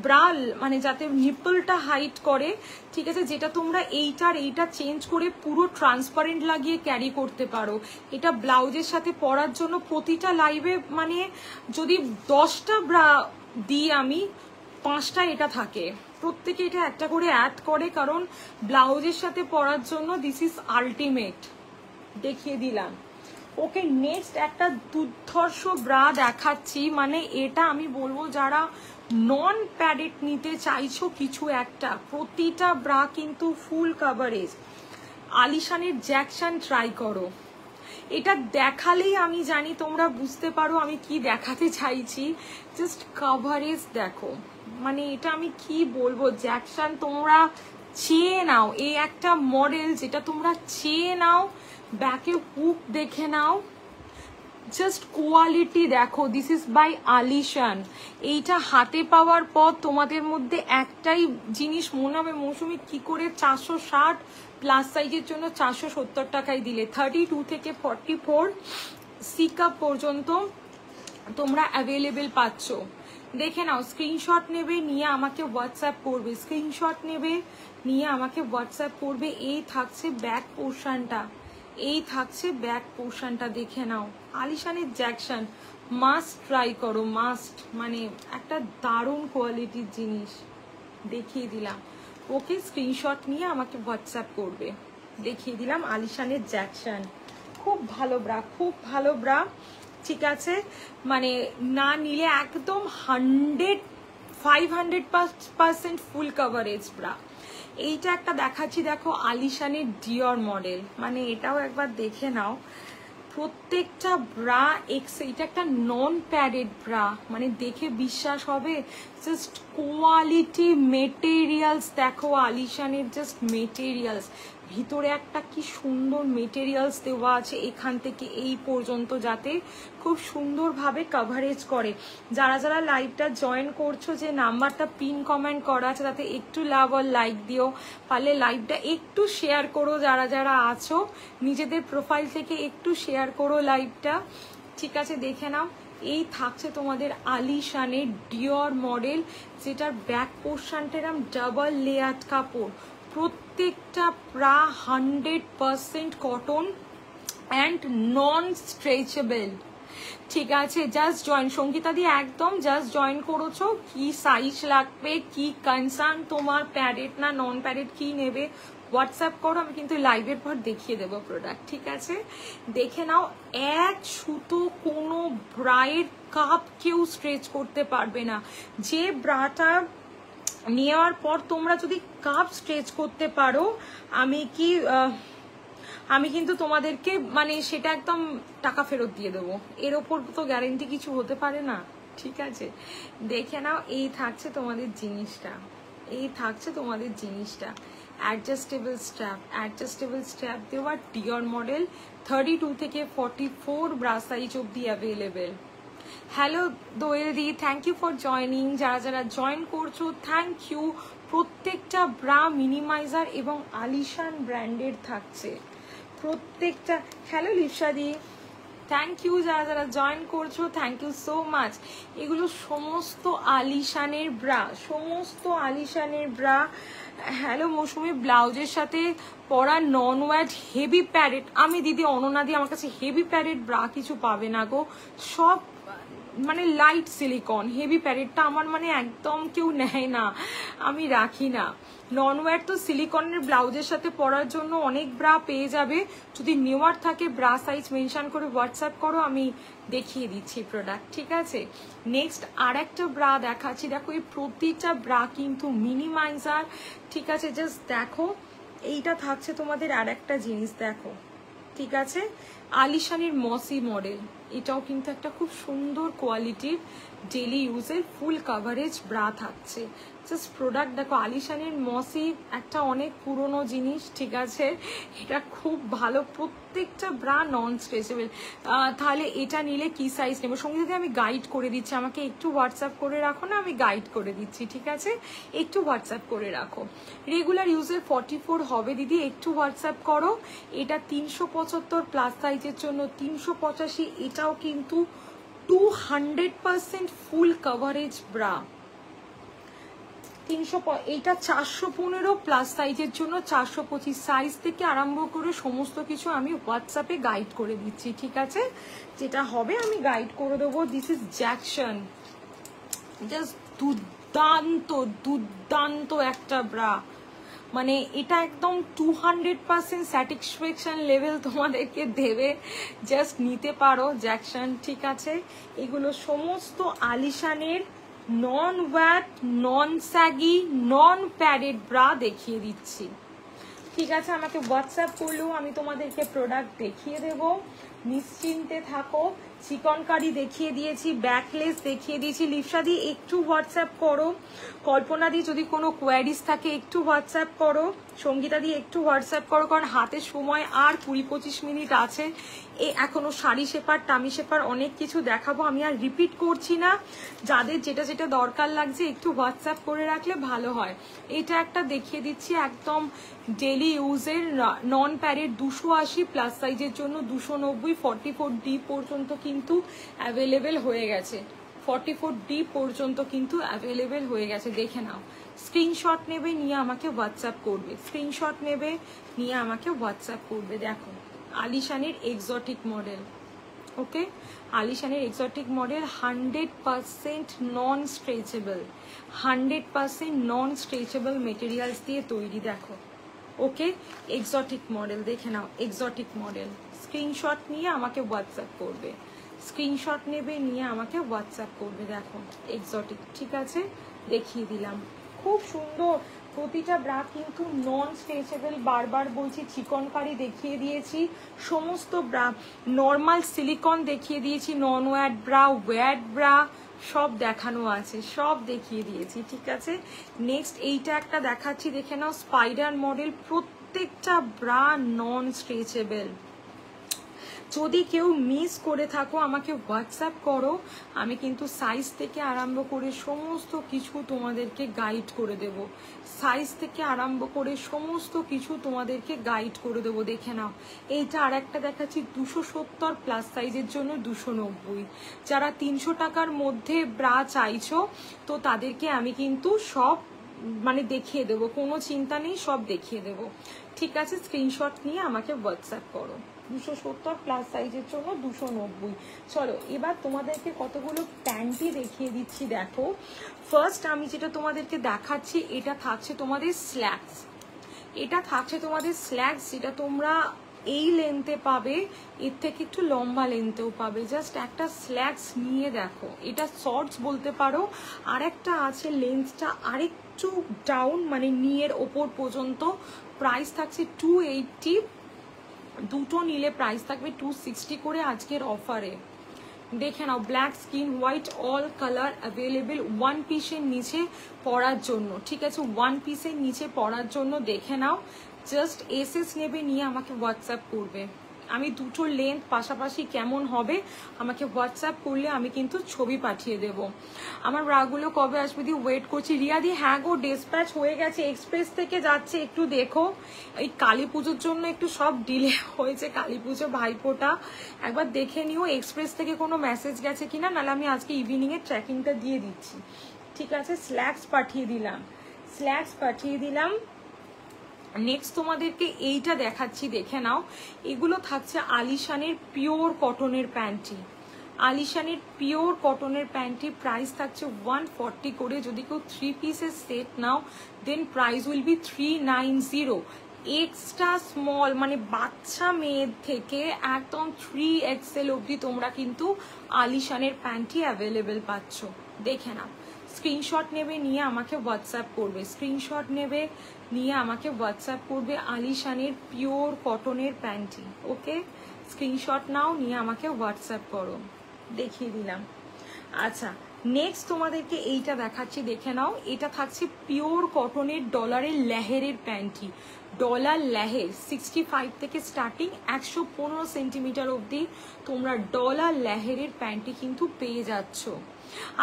ব্রা, মানে যাতে নিপলটা হাইট করে, ঠিক আছে, যেটা তোমরা এইটা চেঞ্জ করে পুরো ট্রান্সপারেন্ট লাগিয়ে ক্যারি করতে পারো। এটা ব্লাউজের সাথে পরার জন্য প্রতিটা লাইভে মানে যদি 10টা ব্রা দিই আমি, 5টা এটা থাকে, প্রত্যেকে এটা একটা করে অ্যাড করে, কারণ ব্লাউজের সাথে পরার জন্য দিস ইজ আলটিমেট। দেখিয়ে দিলাম। ওকে, নেক্সট একটা দুর্ধর্ষ ব্রা দেখাচ্ছি, মানে এটা আমি বলবো যারা নন প্যাডেড নিতে চাইছো কিছু একটা, প্রতিটা ব্রা কিন্তু ফুল কাভারেজ। আলিশানের জ্যাকশন ট্রাই করো, এটা দেখালেই আমি জানি তোমরা বুঝতে পারো আমি কি দেখাতে চাইছি। জাস্ট কাভারেজ দেখো, মানে এটা আমি কি বলবো, জ্যাকশন তোমরা চেয়ে নাও, এই একটা মডেল যেটা তোমরা চেয়ে নাও, ব্যাকে হুক দেখে নাও, জাস্ট কোয়ালিটি দেখো, দিস ইজ বাই আলিশান। এইটা হাতে পাওয়ার পর তোমাদের মধ্যে একটাই জিনিস মনে হবে, মৌসুমি কি করে 460 প্লাস সাইজের জন্য 470 টাকায় দিলে। 32 থেকে 44 সি কাপ পর্যন্ত তোমরা অ্যাভেলেবেল পাচ্ছ। দেখে নাও, স্ক্রিনশট নেবে, নিয়ে আমাকে হোয়াটসঅ্যাপ করবে, স্ক্রিনশট নেবে, নিয়ে আমাকে হোয়াটসঅ্যাপ করবে। এই থাকছে ব্যাক পোর্শনটা, এই থাকছে ব্যাক পোর্শনটা, দেখে নাও। আলিশানের জ্যাকশন মাস্ট ট্রাই করো, মাস্ট, মানে একটা দারুণ কোয়ালিটির জিনিস দেখিয়ে দিলাম। ওকে, স্ক্রিনশট নিয়ে আমাকে হোয়াটসঅ্যাপ করবে। দেখিয়ে দিলাম আলিশানের জ্যাকশন, খুব ভালো ব্রা, খুব ভালো ব্রা, ঠিক আছে, মানে না নিলে একদম 500% ফুল কাভারেজ ব্রা। এইটা একটা দেখাচ্ছি, দেখো আলিশানের ডিওর মডেল, মানে এটাও একবার দেখে নাও। প্রত্যেকটা ব্রা এটা একটা নন প্যাডেড ব্রা, মানে দেখে বিশ্বাস হবে। জাস্ট কোয়ালিটি মেটেরিয়ালস দেখো আলিশানের, জাস্ট মেটেরিয়ালস, ভিতরে একটা কি সুন্দর মেটেরিয়ালস দেওয়া আছে এখান থেকে এই পর্যন্ত, যাতে খুব সুন্দরভাবে কাভারেজ করে। যারা যারা লাইভটা জয়েন করছো, যে নাম্বারটা পিন কমেন্ট করা আছে, তাতে একটু লাভ আর লাইক দিও, পারলে লাইভটা একটু শেয়ার করো, যারা যারা আছো নিজেদের প্রোফাইল থেকে একটু শেয়ার করো লাইভটা, ঠিক আছে। দেখে নাও, এই থাকছে তোমাদের আলিশানের ডিওর মডেল, যেটার ব্যাক পোর্শনটা এরকম ডাবল লেয়ার কাপড়, প্রত্যেকটা প্রায় 100% কটন অ্যান্ড নন স্ট্রেচেবল, ঠিক আছে। জাস্ট জয়েন, সঙ্গীতা দিয়ে একদম জাস্ট জয়েন করেছো, কি সাইজ লাগবে, কি কনসার্ন তোমার, প্যাডেড না নন প্যাডেড, কি নেবে হোয়াটসঅ্যাপ করো, আমি কিন্তু লাইভের পর দেখিয়ে দেবো প্রোডাক্ট, ঠিক আছে। দেখে নাও, এক সুতো কোনো ব্রায়ের কাপ কেউ স্ট্রেচ করতে পারবে না। যে ব্রাটা নেওয়ার পর তোমরা যদি কাপ স্ট্রেচ করতে পারো, আমি কিন্তু তোমাদেরকে মানে সেটা একদম টাকা ফেরত দিয়ে দেবো, এর ওপর তো গ্যারেন্টি কিছু হতে পারে না, ঠিক আছে। দেখে নাও, এই থাকছে তোমাদের জিনিসটা, এই থাকছে তোমাদের জিনিসটা, অ্যাডজাস্টেবল স্ট্র্যাপ দেওয়া ডিওর মডেল, 32 থেকে 44 ব্রা সাইজ অব্দি অ্যাভেলেবেল। হ্যালো দোয়েল দি, থ্যাংক ইউ ফর জয়নিং, যারা যারা জয়েন করছো থ্যাংক ইউ। প্রত্যেকটা ব্রা মিনিমাইজার এবং আলিশান ব্র্যান্ডের থাকছে প্রত্যেকটা। হ্যালো লিপসা দি, থ্যাংক ইউ, যারা যারা জয়েন করছো থ্যাংক ইউ সো মাচ। এগুলো সমস্ত আলিশানের ব্রা, সমস্ত আলিশানের ব্রা। হ্যালো মৌসুমি, ব্লাউজের সাথে পরা নন ওয়াট হেভি প্যাডেড, আমি দিদি অননা দি, আমার কাছে হেভি প্যাডেড ব্রা কিছু পাবে না গো, সব মানে লাইট সিলিকন। হেভি প্যাডেডটা আমার মানে একদম কেউ নেয় না, আমি রাখি না। নন ওয়্যার তো সিলিকনের ব্লাউজের সাথে পরার জন্য অনেক ব্রা পেয়ে যাবে, যদি নেওয়ার থাকে ব্রা সাইজ মেনশন করে হোয়াটসঅ্যাপ করো, আমি দেখিয়ে দিচ্ছি প্রোডাক্ট, ঠিক আছে। নেক্সট আর একটা ব্রা দেখাচ্ছি, দেখো এই প্রতিটা ব্রা কিন্তু মিনিমাইজার, ঠিক আছে। জাস্ট দেখো, এইটা থাকছে তোমাদের আর একটা জিনিস দেখো, ঠিক আছে, আলিশানের মসি মডেল, এটাও কিন্তু একটা খুব সুন্দর কোয়ালিটির ডেলি ইউজের ফুল কাভারেজ ব্রা থাকছে। জাস্ট প্রোডাক্ট দেখো, আলিশানের মসি একটা অনেক পুরনো জিনিস, ঠিক আছে, এটা খুব ভালো, প্রত্যেকটা ব্রা নন স্ট্রেচেবল। তাহলে এটা নিলে কি সাইজ নেবো? সঙ্গে যদি আমি গাইড করে দিচ্ছি, আমাকে একটু হোয়াটসঅ্যাপ করে রাখো না, আমি গাইড করে দিচ্ছি, ঠিক আছে, একটু হোয়াটসঅ্যাপ করে রাখো। রেগুলার ইউজের 44 হবে দিদি, একটু হোয়াটসঅ্যাপ করো। এটা 375 প্লাস সাইজের জন্য 385, এটাও কিন্তু 200% ফুল কভারেজ ব্রা। 300, এইটা 415 প্লাস সাইজের জন্য 425 সাইজ থেকে আরম্ভ করে সমস্ত কিছু আমি হোয়াটসঅ্যাপে গাইড করে দিচ্ছি, ঠিক আছে, যেটা হবে আমি গাইড করে দেবো। দিস ইজ জ্যাকসন, জাস্ট দুর্দান্ত দুর্দান্ত একটা ব্রা, মানে এটা একদম 200% স্যাটিসফ্যাকশন লেভেল তোমাদেরকে দেবে, জাস্ট নিতে পারো জ্যাকসন, ঠিক আছে। এগুলো সমস্ত আলিশানের নন ওয়্যাট, নন স্যাগি, নন প্যাডেড ব্রা দেখিয়ে দিচ্ছি, ঠিক আছে। আমাকে হোয়াটসঅ্যাপ করলেও আমি তোমাদেরকে প্রোডাক্ট দেখিয়ে দেব, নিশ্চিন্তে থাকো। চিকনকারি দেখিয়ে দিয়েছি, ব্যাকলেস দেখিয়ে দিয়েছি। লিপসাদি একটু হোয়াটসঅ্যাপ করো, কল্পনা দি যদি কোনো কোয়ারিজ থাকে একটু হোয়াটসঅ্যাপ করো, সঙ্গীতা দি একটু হোয়াটসঅ্যাপ করো, কারণ হাতে সময় আর 20-25 মিনিট আছে। এখনো শাড়ি শেপার, টামি শেপার অনেক কিছু দেখাবো, আমি আর রিপিট করছি না। যাদের যেটা যেটা দরকার লাগছে একটু হোয়াটসঅ্যাপ করে রাখলে ভালো হয়। এটা একটা দেখিয়ে দিচ্ছি একদম ডেলি ইউজের নন প্যাডেড 280 প্লাস সাইজের জন্য 290, 44D পর্যন্ত কিন্তু অ্যাভেলেবেল হয়ে গেছে, 44D পর্যন্ত কিন্তু অ্যাভেলেবেল হয়ে গেছে, দেখে নাও। স্ক্রিনশট নেবে, নিয়ে আমাকে হোয়াটসঅ্যাপ করবে, স্ক্রিনশট নেবে, নিয়ে আমাকে হোয়াটসঅ্যাপ করবে। দেখো আলিশানের এক্সোটিক মডেল, ওকে, আলিশানের এক্সোটিক মডেল 100% নন স্ট্রেচেবল, 100% নন স্ট্রেচেবল মেটেরিয়ালস দিয়ে তৈরি, দেখো, ওকে, এক্সোটিক মডেল, দেখে নাও এক্সোটিক মডেল। স্ক্রিনশট নিয়ে আমাকে হোয়াটসঅ্যাপ করবে, স্ক্রিনশট নেবে, নিয়ে আমাকে হোয়াটসঅ্যাপ করবে। দেখো এক্সোটিক, ঠিক আছে, দেখিয়ে দিলাম, খুব সুন্দর। প্রতিটা ব্রা কিন্তু নন স্ট্রেচেবল, বারবার বলছি, চিকনকারি দেখিয়ে দিয়েছি, সমস্ত ব্রা নর্মাল সিলিকন দেখিয়ে দিয়েছি, নন ওয়্যাট ব্রা, ওয়্যাট ব্রা সব দেখানো আছে, সব দেখিয়ে দিয়েছি, ঠিক আছে। নেক্সট এইটা একটা দেখাচ্ছি, দেখে নাও, স্পাইডার মডেল, প্রত্যেকটা ব্রা নন স্ট্রেচেবল। যদি কেউ মিস করে থাকো আমাকে হোয়াটসঅ্যাপ করো, আমি কিন্তু সাইজ থেকে আরম্ভ করে সমস্ত কিছু তোমাদেরকে গাইড করে দেব, সাইজ থেকে আরম্ভ করে সমস্ত কিছু তোমাদেরকে গাইড করে দেবো। দেখে নাও এইটা আর একটা দেখাচ্ছি 270 প্লাস সাইজের জন্য 290। যারা 300 টাকার মধ্যে ব্রা চাইছো তো তাদেরকে আমি কিন্তু সব মানে দেখিয়ে দেবো, কোনো চিন্তা নেই, সব দেখিয়ে দেবো, ঠিক আছে। স্ক্রিনশট নিয়ে আমাকে হোয়াটসঅ্যাপ করো। 270 প্লাস সাইজের জন্য 290। চলো এবার তোমাদেরকে কতগুলো প্যান্টি দেখিয়ে দিচ্ছি, দেখো। ফার্স্ট আমি যেটা তোমাদেরকে দেখাচ্ছি এটা থাকছে তোমাদের স্ল্যাক্স, এটা থাকছে তোমাদের স্ল্যাক্স, যেটা তোমরা এই লেন্থে পাবে, এর থেকে একটু লম্বা লেন্থেও পাবে। জাস্ট একটা স্ল্যাক্স নিয়ে দেখো, এটা শর্টস বলতে পারো, আর একটা আছে লেন্থটা আরেকটু ডাউন, মানে নিয়ের ওপর পর্যন্ত। প্রাইস থাকছে 280, দুটো নিলে প্রাইস থাকবে 260 করে আজকের অফারে। দেখে নাও, black, skin, white, all colour available, one পিসের নিচে পরার জন্য, ঠিক আছে, ওয়ান পিসের নিচে পরার জন্য। দেখে নাও, জাস্ট এসএস নেবে, নিয়ে আমাকে হোয়াটসঅ্যাপ করবে। আমি দুটোর লেন্থ পাশাপাশি কেমন হবে আমাকে হোয়াটসঅ্যাপ করলে আমি কিন্তু ছবি পাঠিয়ে দেব। আমার ব্রাগুলো কবে আসবে দিয়ে ওয়েট করছি। রিয়াদি, হ্যাঁ গো, ডিসপ্যাচ হয়ে গেছে, এক্সপ্রেস থেকে যাচ্ছে, একটু দেখো। এই কালী পুজোর জন্য একটু সব ডিলে হয়েছে, কালী পুজো, ভাইফোঁটা, একবার দেখে নিও এক্সপ্রেস থেকে কোনো মেসেজ গেছে কিনা, নাহলে আমি আজকে ইভিনিংয়ের ট্র্যাকিংটা দিয়ে দিচ্ছি, ঠিক আছে। স্ল্যাক্স পাঠিয়ে দিলাম, স্ল্যাক্স পাঠিয়ে দিলাম। নেক্সট তোমাদেরকে এইটা দেখাচ্ছি, দেখে নাও। এগুলো থাকছে আলিশানের পিওর কটনের প্যান্টি, আলিশানের পিওর কটনের প্যান্টি। প্রাইস থাকছে 140 করে। যদি কেউ 3 পিসের সেট নাও then price will be 390। Extra small, মানে বাচ্চা মেয়ের থেকে একদম 3XL অবধি তোমরা কিন্তু আলিশানের প্যান্টি অ্যাভেলেবেল পাচ্ছ। দেখে নাও, স্ক্রিনশট নেবে, নিয়ে আমাকে হোয়াটসঅ্যাপ করবে, স্ক্রিনশট নেবে, নিয়ে আমাকে হোয়াটসঅ্যাপ করবে। আলিশানের পিওর কটনের প্যান্টি, ওকে, স্ক্রিনশট নাও, নিয়ে আমাকে হোয়াটসঅ্যাপ করো, দেখিয়ে দিলাম। আচ্ছা, নেক্সট তোমাদেরকে এইটা দেখাচ্ছি, দেখে নাও। এটা থাকছে পিওর কটনের ডলারের লেহেরের প্যান্টি, ডলার লেহের 65 থেকে স্টার্টিং 115 সেন্টিমিটার অবধি তোমরা ডলার লেহেরের প্যান্টি কিন্তু পেয়ে যাচ্ছ।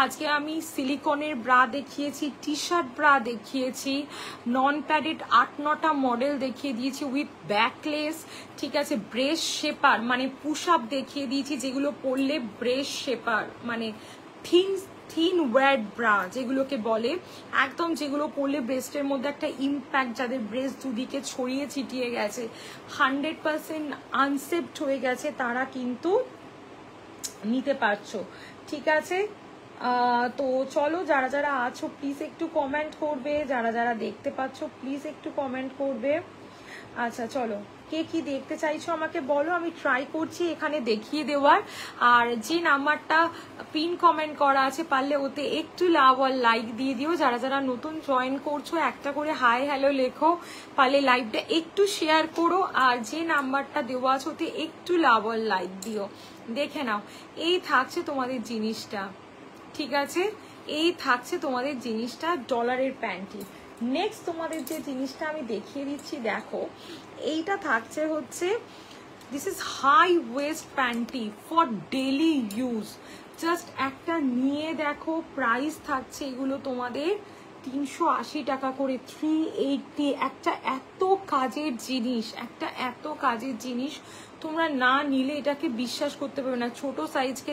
আজকে আমি সিলিকনের ব্রা দেখিয়েছি, টি শার্ট ব্রা দেখিয়েছি, নন প্যাডেড 8-9টা মডেল দেখিয়ে দিয়েছি উইথ ব্যাকলেস, ঠিক আছে, ব্রেস্ট শেপার মানে পুশ আপ দেখিয়ে দিয়েছি, যেগুলো পরলে ব্রেস্ট শেপার মানে থিন ওয়্যার্ড ব্রা যেগুলোকে বলে, একদম যেগুলো পরলে ব্রেস্টের মধ্যে একটা ইম্প্যাক্ট, যাদের ব্রেস্ট দুদিকে ছড়িয়ে ছিটিয়ে গেছে, 100% আনসেপ্ট হয়ে গেছে, তারা কিন্তু নিতে পারছো, ঠিক আছে। তো চলো, যারা যারা আছো প্লিজ একটু কমেন্ট করবে, যারা যারা দেখতে পাচ্ছ প্লিজ একটু কমেন্ট করবে। আচ্ছা চলো, কে কি দেখতে চাইছো আমাকে বলো, আমি ট্রাই করছি এখানে দেখিয়ে দেওয়ার। আর যে নাম্বারটা পিন কমেন্ট করা আছে পারলে ওতে একটু লাভ আর লাইক দিয়ে দিও। যারা যারা নতুন জয়েন করছো একটা করে হাই হ্যালো লেখো, পারলে লাইভটা একটু শেয়ার করো, আর যে নাম্বারটা দেওয়া আছে ওতে একটু লাভ আর লাইক দিও। দেখে নাও, এই থাকছে তোমাদের জিনিসটা, ঠিক আছে, এই থাকছে তোমাদের জিনিসটা, ডলারের প্যান্টি। নেক্সট তোমাদের যে জিনিসটা আমি দেখিয়ে দিচ্ছি, দেখো এইটা থাকছে হচ্ছে this is high waist panty for daily use. Just একটা নিয়ে দেখো, প্রাইস থাকছে এগুলো তোমাদের 380 টাকা করে, 380। একটা এত কাজের জিনিস, একটা এত কাজের জিনিস তোমরা না নিলে এটাকে বিশ্বাস করতে পারবে না। ছোট সাইজকে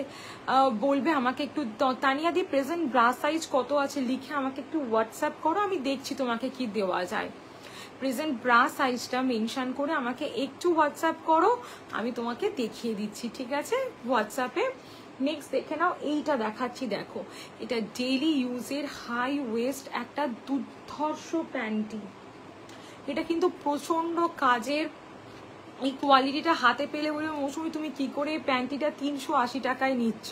বলবে আমাকে একটু, Tania the present bra size কত আছে লিখে আমাকে একটু হোয়াটসঅ্যাপ করো, আমি দেখছি তোমাকে কি দেওয়া যায়। প্রেজেন্ট ব্রা সাইজটা মেনশন করে আমাকে একটু হোয়াটসঅ্যাপ করো, আমি তোমাকে দেখিয়ে দিচ্ছি, ঠিক আছে, হোয়াটসঅ্যাপে। নেক্সট দেখে নাও, এইটা দেখাচ্ছি, দেখো এটা ডেইলি ইউজের হাই ওয়েস্ট একটা দুর্ধর্ষ প্যান্টি। এটা কিন্তু প্রচন্ড কাজের, এই কোয়ালিটিটা হাতে পেলে বলে মৌসুমি তুমি কি করে এই প্যান্টিটা 380 টাকায় নিচ্ছ,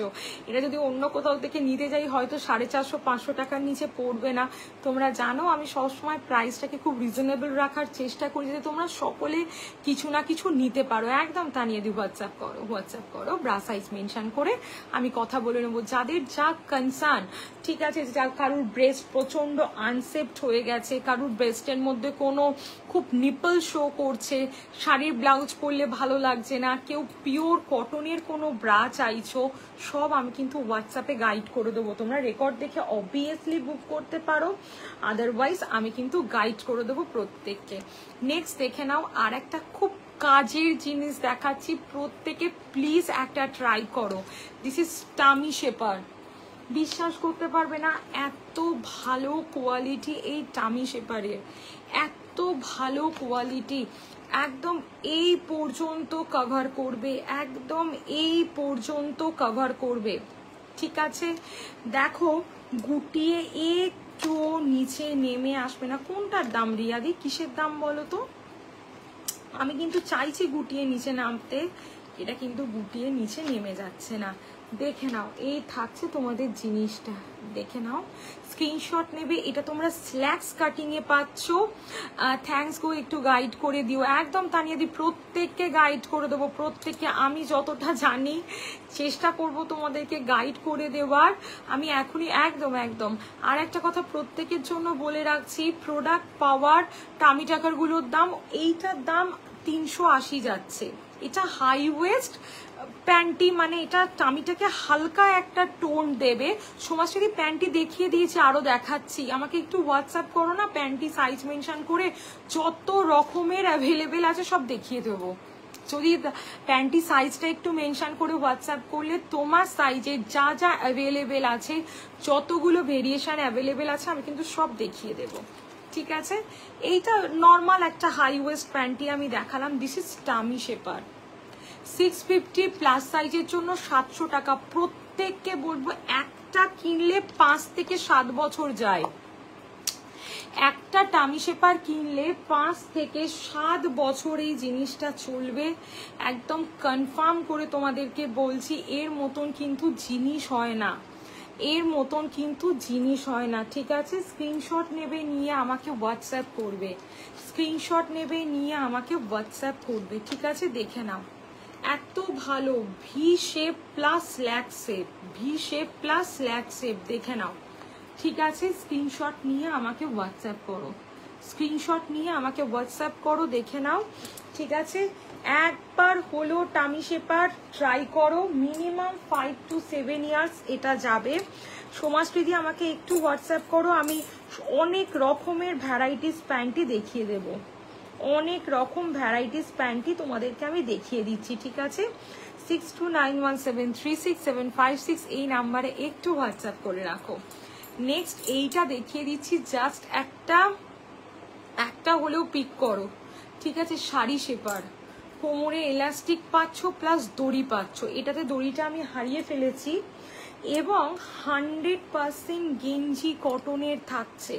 এটা যদি অন্য কোথাও থেকে নিতে যাই হয়তো 450-500 টাকার নিচে পড়বে না। তোমরা জানো আমি সবসময় প্রাইসটাকে খুব রিজনেবল রাখার চেষ্টা করি, যাতে তোমরা সকলে কিছু না কিছু নিতে পারো। একদম তানিয়ে দি হোয়াটসঅ্যাপ করো ব্রা সাইজ মেনশন করে, আমি কথা বলে নেবো। যাদের যা কনসার্ন, ঠিক আছে, যা কারুর ব্রেস্ট প্রচন্ড আনসেপ্ট হয়ে গেছে, কারুর ব্রেস্টের মধ্যে কোনো খুব নিপল শো করছে, শাড়ির ব্লাউজ পরলে ভালো লাগছে না, কেউ পিওর কটনের কোনো ব্রা চাইছো, সব আমি কিন্তু হোয়াটসঅ্যাপে গাইড করে দেবো। তোমরা রেকর্ড দেখে অবভিয়াসলি বুক করতে পারো, আদারওয়াইজ আমি কিন্তু গাইড করে দেবো প্রত্যেককে। নেক্সট দেখে নাও, আর একটা খুব কাজের জিনিস দেখাচ্ছি, প্রত্যেকে প্লিজ একটা ট্রাই করো। This is tummy shaper. বিশ্বাস করতে পারবে না এত ভালো কোয়ালিটি এই টামি শেপারের, এত ভালো কোয়ালিটি, একদম এই পর্যন্ত কভার করবে, একদম এই পর্যন্ত কভার করবে, ঠিক আছে। দেখো গুটিয়ে একটু নিচে নেমে আসবে না। কোনটার দাম রিয়াদি, কিসের দাম বলো তো? আমি কিন্তু চাইছি গুটিয়ে নিচে নামতে, এটা কিন্তু গুটিয়ে নিচে নেমে যাচ্ছে না। দেখে নাও, এই থাকছে তোমাদের জিনিসটা, দেখে নাও, স্ক্রিনশট নেবে। এটা তোমরা স্ল্যাক্স কাটিং এ পাচ্ছ। থ্যাঙ্কস গো, একটু গাইড করে দিও। একদম তানিয়ে দি, প্রত্যেককে গাইড করে দেবো, প্রত্যেককে আমি যতটা জানি চেষ্টা করব তোমাদেরকে গাইড করে দেওয়ার। আমি এখনই একদম। আর একটা কথা প্রত্যেকের জন্য বলে রাখছি, প্রোডাক্ট পাওয়ার টামি টাকারগুলোর দাম, এইটার দাম 380 যাচ্ছে। এটা হাই ওয়েস্ট প্যান্টি, মানে এটা টামিটাকে হালকা একটা টোন দেবে। সমাজশ্রী প্যান্টি দেখিয়ে দিয়েছি, আরো দেখাচ্ছি, আমাকে একটু হোয়াটসঅ্যাপ করো না, প্যান্টি সাইজ মেনশন করে যত রকমের অ্যাভেলেবেল আছে সব দেখিয়ে দেবো। যদি প্যান্টি সাইজটা একটু মেনশন করে হোয়াটসঅ্যাপ করলে তোমার সাইজে যা যা অ্যাভেলেবেল আছে, যতগুলো ভেরিয়েশন অ্যাভেলেবেল আছে আমি কিন্তু সব দেখিয়ে দেবো, ঠিক আছে। এইটা নর্মাল একটা হাই ওয়েস্ট প্যান্টি আমি দেখালাম। This is tummy shaper, 650 plus সাইজের জন্য 700 টাকা। প্রত্যেককে বলবো একটা কিনলে 5 থেকে 7 বছর যায়। একটা টামি শেপার কিনলে 5 থেকে 7 বছর এই জিনিসটা চলবে, একদম কনফার্ম করে তোমাদেরকে বলছি। এর মতন কিন্তু জিনিস হয় না, এর মতন কিন্তু জিনিস হয় না, ঠিক আছে। স্ক্রিনশট নেবে, নিয়ে আমাকে হোয়াটসঅ্যাপ করবে, স্ক্রিনশট নেবে, নিয়ে আমাকে হোয়াটসঅ্যাপ করবে, ঠিক আছে। দেখে নাও, এত ভালো V shape plus slack shape, V shape plus slack shape, দেখে নাও। ঠিক আছে, স্ক্রিনশট নিয়ে আমাকে হোয়াটসঅ্যাপ করো, স্ক্রিনশট নিয়ে আমাকে হোয়াটসঅ্যাপ করো, দেখে নাও। ঠিক আছে, একবার হলো টামি শেপার ট্রাই করো, মিনিমাম 5 to 7 ইয়ার্স এটা যাবে। সমাজপ্রীতি আমাকে একটু হোয়াটসঅ্যাপ করো, আমি অনেক রকমের ভ্যারাইটিস প্যান্টি দেখিয়ে দেব, অনেক রকম ভ্যারাইটিস প্যান্টি তোমাদেরকে আমি দেখিয়ে দিচ্ছি। ঠিক আছে, 6291736756 এই নাম্বারে একটু হোয়াটসঅ্যাপ করে রাখো। নেক্সট এইটা দেখিয়ে দিচ্ছি, জাস্ট একটা হলেও পিক করো। ঠিক আছে, শাড়ি শেপার, কোমরে এলাস্টিক পাচ্ছ প্লাস দড়ি পাচ্ছ, এটাতে দড়িটা আমি হারিয়ে ফেলেছি, এবং 100% গেঞ্জি কটনের থাকছে,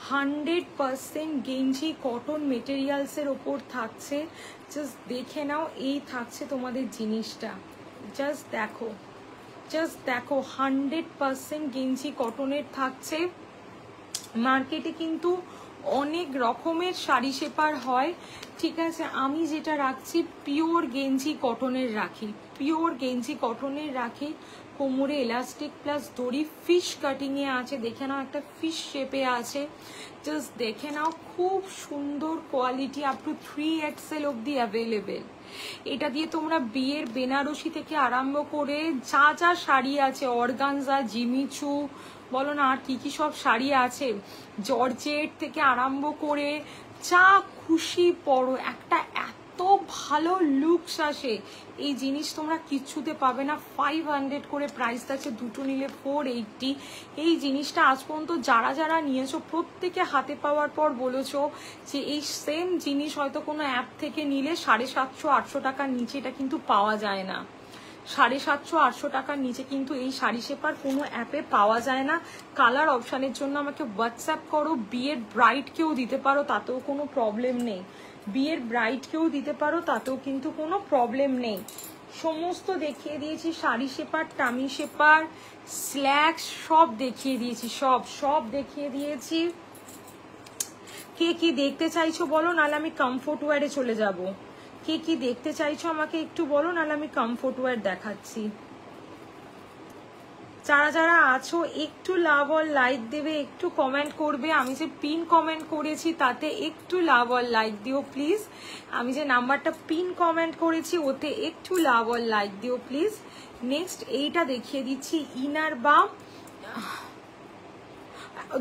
100% গেঞ্জি কটন মেটেরিয়ালসের ওপর থাকছে। জাস্ট দেখে নাও, এই থাকছে তোমাদের জিনিসটা, জাস্ট দেখো, জাস্ট দেখো, 100% গেঞ্জি কটনের থাকছে। মার্কেটে কিন্তু অনেক রকমের শাড়ি শেপার হয়, ঠিক আছে, আমি যেটা রাখছি পিওর গেঞ্জি কটনের রাখি, পিওর গেঞ্জি কটনের রাখি, কোমরে এলাস্টিক প্লাস দড়ি, ফিশ কাটিং এ আছে, দেখে নাও একটা ফিশ শেপে আছে, জাস্ট দেখে নাও, খুব সুন্দর কোয়ালিটি, আপ টু 3XL অব্দি অ্যাভেলেবেল। এটা দিয়ে তোমরা বিয়ের বেনারসি থেকে আরম্ভ করে যা যা শাড়ি আছে, অর্গানজা, জিমিচু বলো না, আর কি কি সব শাড়ি আছে, জর্জেট থেকে আরম্ভ করে যা খুশি পরো, একটা এত ভালো লুকস আসে, এই জিনিস তোমরা কিচ্ছুতে পাবে না। 500 করে প্রাইস আছে, দুটো নিলে 480। এই জিনিসটা আজ পর্যন্ত যারা যারা নিয়েছো প্রত্যেকে হাতে পাওয়ার পর বলেছো যে এই সেম জিনিস হয়তো কোনো অ্যাপ থেকে নিলে 750-800 টাকার নিচে এটা কিন্তু পাওয়া যায় না, 750-800 টাকার নিচে কিন্তু এই শাড়ি শেপার কোনো অ্যাপে পাওয়া যায় না। কালার অপশানের জন্য আমাকে হোয়াটসঅ্যাপ করো, বিয়ের ব্রাইডকেও দিতে পারো, তাতেও কোনো প্রবলেম নেই, বিয়ের ব্রাইডকেও দিতে পারো, তাতেও কিন্তু কোনো প্রবলেম নেই। সমস্ত দেখিয়ে দিয়েছি, sari shaper, tummy shaper, slacks সব দেখিয়ে দিয়েছি, সব দেখিয়ে দিয়েছি। কে কি দেখতে চাইছো বলো, নাহলে আমি কমফোর্ট ওয়্যারে চলে যাব। কে কি দেখতে চাইছো আমাকে একটু বলো, নাহলে আমি কমফোর্ট ওয়্যার দেখাচ্ছি। যারা যারা আছো একটু লাভ আর লাইক দেবে, একটু কমেন্ট করবে, আমি যে পিন কমেন্ট করেছি তাতে একটু লাভ আর লাইক দিও প্লিজ, আমি যে নাম্বারটা পিন কমেন্ট করেছি ওতে একটু লাভ আর লাইক দিও প্লিজ। নেক্সট এইটা দেখিয়ে দিচ্ছি, ইনার বা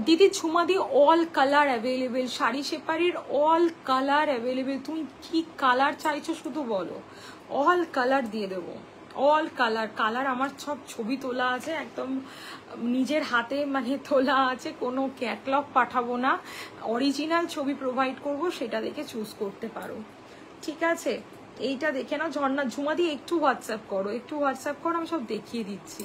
দিদি ঝুমাদি, অল কালার অ্যাভেলেবেল, শাড়ি শেপারের অল কালার অ্যাভেলেবেল, তুমি কি কালার চাইছো শুধু বলো, অল কালার দিয়ে দেবো, অল কালার। কালার আমার সব ছবি তোলা আছে, একদম নিজের হাতে মানে তোলা আছে, কোনো ক্যাটলগ পাঠাবো না, অরিজিনাল ছবি প্রোভাইড করব, সেটা দেখে চুজ করতে পারো। ঠিক আছে, এইটা দেখে নাও, ঝর্ণা ঝুমাদি একটু হোয়াটসঅ্যাপ করো, একটু হোয়াটসঅ্যাপ করো, আমি সব দেখিয়ে দিচ্ছি।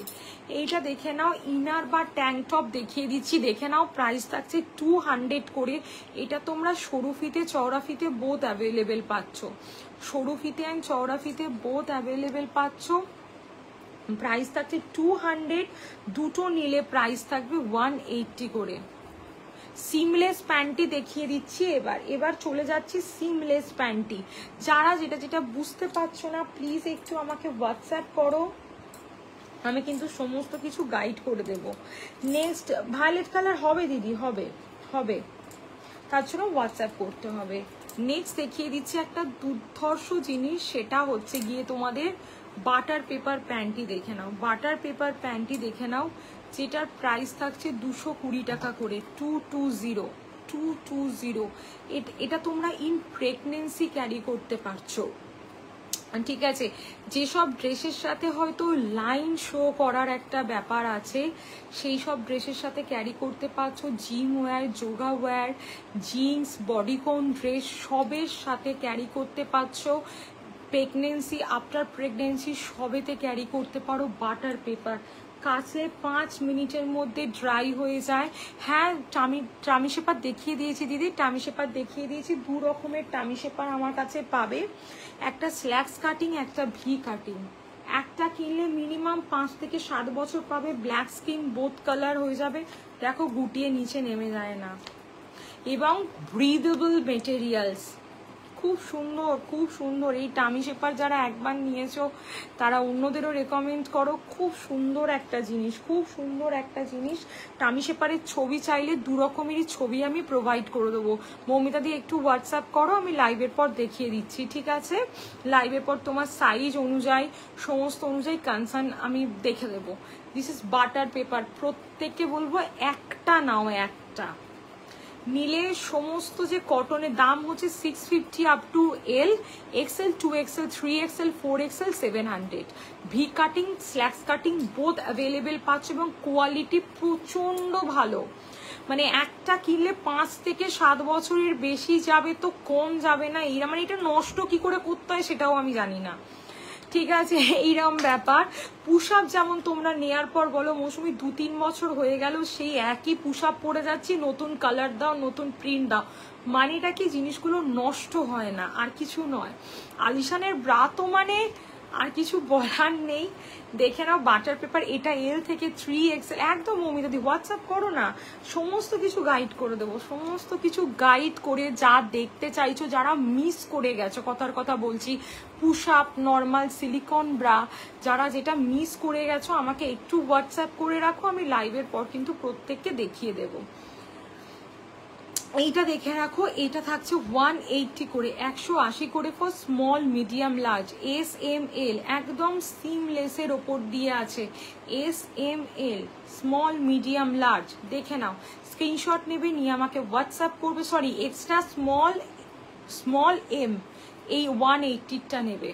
এইটা দেখে নাও, ইনার বা ট্যাঙ্ক টপ দেখিয়ে দিচ্ছি, দেখে নাও, প্রাইস থাকছে 200 করে। এটা তোমরা সরু ফিতে চওড়া ফিতে বোথ অ্যাভেলেবেল পাচ্ছ, সরু ফিতে অ্যান্ড চওড়া ফিতে বোথ অ্যাভেলেবেল পাচ্ছ। প্রাইস থাকছে 200, দুটো নিলে প্রাইস থাকবে 180 করে। সিমলেস প্যান্টি দেখিয়ে দিচ্ছি, এবার চলে যাচ্ছি সিমলেস প্যান্টি। যারা যেটা বুঝতে পারছো না প্লিজ একটু আমাকে হোয়াটসঅ্যাপ করো, আমি কিন্তু সমস্ত কিছু গাইড করে দেব। নেক্সট ভায়োলেট কালার হবে দিদি, হবে, তার জন্য হোয়াটসঅ্যাপ করতে হবে। নেক্সট দেখিয়ে দিচ্ছি একটা দুর্ধর্ষ জিনিস, সেটা হচ্ছে গিয়ে তোমাদের বাটার পেপার প্যান্টি, দেখে নাও, বাটার পেপার প্যান্টি দেখে নাও, যেটার প্রাইস থাকছে 220 টাকা করে, 220। এটা তোমরা ইন প্রেগনেন্সি ক্যারি করতে পারছো। ঠিক আছে, যেসব ড্রেসের সাথে হয়তো লাইন শো করার একটা ব্যাপার আছে, সেই সব ড্রেসের সাথে ক্যারি করতে পারছো, gym wear, yoga wear, jeans, bodycon dress সবের সাথে ক্যারি করতে পারছো। প্রেগনেন্সি, আফটার প্রেগনেন্সি সবেতে ক্যারি করতে পারো। বাটার পেপার কাছে 5 মিনিটের মধ্যে ড্রাই হয়ে যায়। হ্যাঁ, টামি শেপার দেখিয়ে দিয়েছি দিদি, টামি শেপার দেখিয়ে দিয়েছি, 2 রকমের টামি শেপার আমার কাছে পাবে, একটা স্ল্যাক্স কাটিং, একটা ভি কাটিং। একটা কিনলে মিনিমাম 5 থেকে 7 বছর পাবে, ব্ল্যাক স্কিন বোথ কালার হয়ে যাবে, দেখো গুটিয়ে নিচে নেমে যায় না, এবং ব্রিদেবল মেটেরিয়ালস, খুব সুন্দর, খুব সুন্দর। এই টামি শেপার যারা একবার নিয়েছো তারা অন্যদেরও রেকমেন্ড করো। খুব সুন্দর একটা জিনিস, খুব সুন্দর একটা জিনিস। টামি শেপারের ছবি চাইলে 2 রকমেরই ছবি আমি প্রোভাইড করে দেবো। মৌমিতা দিয়ে একটু হোয়াটসঅ্যাপ করো, আমি লাইভের পর দেখিয়ে দিচ্ছি, ঠিক আছে? লাইভের পর তোমার সাইজ অনুযায়ী, সমস্ত অনুযায়ী কনসার্ন আমি দেখে দেবো। This is butter paper. প্রত্যেককে বলবো একটা নাও, একটা নিলে সমস্ত যে কটনের দাম হচ্ছে 650 up to L, XL, 2XL, 3XL, 4XL, 700। V cutting, slacks cutting both available পাচ্ছ এবং কোয়ালিটি প্রচন্ড ভালো। মানে একটা কিনলে 5 থেকে 7 বছরের বেশি যাবে, তো কম যাবে না। এরা মানে এটা নষ্ট কি করে করতে হয় সেটাও আমি জানি না, ঠিক আছে? এইরকম ব্যাপার। পুশ আপ যেমন তোমরা নেয়ার পর বলো মৌসুমি 2-3 বছর হয়ে গেল সেই একই পুশ আপ পরে যাচ্ছি, নতুন কালার দাও, নতুন প্রিন্ট দাও। মানেটা কি জিনিসগুলো নষ্ট হয় না, আর কিছু নয়। আলিশানের ব্রা তো মানে আর কিছু বলার নেই। দেখে নাও বাটার পেপার, এটা এল থেকে 3XL। একদম মৌমিতা দি হোয়াটসঅ্যাপ করো না, সমস্ত কিছু গাইড করে দেবো, সমস্ত কিছু গাইড করে যা দেখতে চাইছো, যারা মিস করে গেছো, কথার কথা বলছি, push up, normal, silicone bra, যারা যেটা মিস করে গেছো আমাকে একটু হোয়াটসঅ্যাপ করে রাখো, আমি লাইভের পর কিন্তু প্রত্যেককে দেখিয়ে দেবো। এইটা দেখে রাখো, এটা থাকছে 180 করে, 180 করে for small, medium, large, SML, একদম সিমলেসের ওপর দিয়ে আছে। SML, স্মল, মিডিয়াম, লার্জ দেখে নাও। স্ক্রিনশট নেবে, নিয়ে আমাকে হোয়াটসঅ্যাপ করবে। সরি, এক্সট্রা স্মল এম এই 180টা নেবে।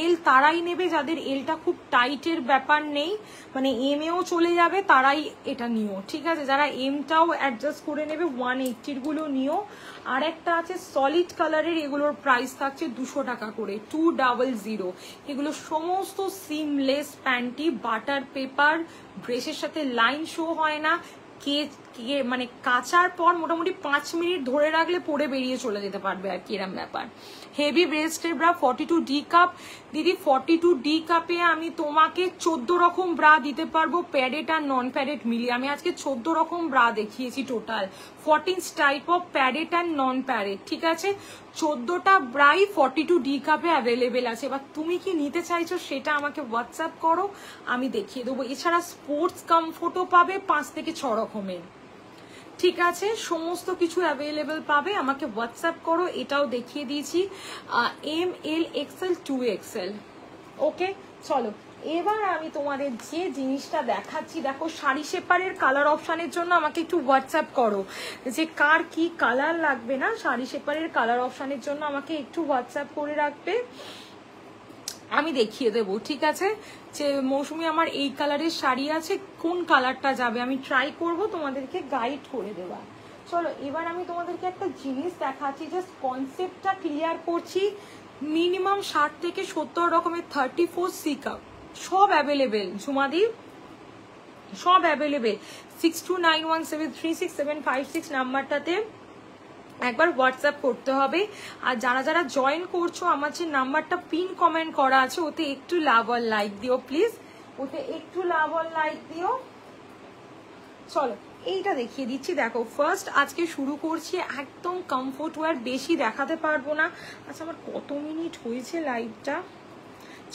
এল তারাই নেবে যাদের এলটা খুব টাইটের ব্যাপার নেই, মানে এমএও চলে যাবে, তারাই এটা নিও, ঠিক আছে? যারা এমটাও অ্যাডজাস্ট করে নেবে 180 গুলো নিও। আর একটা আছে সলিড কালারের, এগুলোর প্রাইস থাকছে 200 টাকা করে, 200। এগুলো সমস্ত সিমলেস প্যান্টি, বাটার পেপার, ড্রেসের সাথে লাইন শো হয় না, মানে কাচার পর মোটামুটি 5 মিনিট ধরে রাখলে পরে বেরিয়ে চলে যেতে পারবে, আর কি এরম ব্যাপার। হেভি ব্রেস্টের ব্রা 42D কাপ। দিদি 42D কাপে আমি তোমাকে 14 রকম ব্রা দিতে পারবো, প্যাডেড আর নন প্যাডেড মিলিয়ে। আমি আজকে 14 রকম ব্রা দেখিয়েছি টোটাল, 14 টাইপ অফ প্যাডেড আর নন প্যাডেড, ঠিক আছে? 14টা ব্রাই 42D কাপে অ্যাভেলেবেল আছে। এবার তুমি কি নিতে চাইছো সেটা আমাকে হোয়াটসঅ্যাপ করো, আমি দেখিয়ে দেবো। এছাড়া স্পোর্টস কমফোর্টও পাবে 5 থেকে 6 রকমের, ঠিক আছে? সমস্ত কিছু অ্যাভেলেবেল পাবে, আমাকে হোয়াটসঅ্যাপ করো। এটাও দেখিয়ে দিয়েছি, ML, XL, 2XL। ওকে, চলো এবার আমি তোমাদের যে জিনিসটা দেখাচ্ছি, দেখো শাড়ি শেপারের কালার অপশানের জন্য আমাকে একটু হোয়াটসঅ্যাপ করো, যে কার কি কালার লাগবে না। শাড়ি শেপারের কালার অপশানের জন্য আমাকে একটু হোয়াটসঅ্যাপ করে রাখবে, আমি দেখিয়ে দেবো, ঠিক আছে? যে মৌসুমি আমার এই কালারের শাড়ি আছে, কোন কালারটা যাবে আমি ট্রাই করব তোমাদেরকে গাইড করে দেওয়া। চলো এবার আমি তোমাদেরকে একটা জিনিস দেখাচ্ছি, জাস্ট কনসেপ্টটা ক্লিয়ার করছি। মিনিমাম 60 থেকে 70 রকমের 34C কাপ সব অ্যাভেলেবেল, ঝুমাদি সব অ্যাভেলেবেল। 6291736756 নাম্বারটাতে একবার হোয়াটসঅ্যাপ করতে হবে। আর যারা যারা জয়েন করছো, আমার যে নাম্বারটা পিন কমেন্ট করা আছে ওতে একটু লাভ আর লাইক দিও প্লিজ, ওতে একটু লাভ আর লাইক দিও। চলো এইটা দেখিয়ে দিচ্ছি, দেখো ফার্স্ট আজকে শুরু করছি একদম কমফোর্ট ওয়্যার, বেশি দেখাতে পারবো না। আচ্ছা আমার কত মিনিট হয়েছে লাইভটা?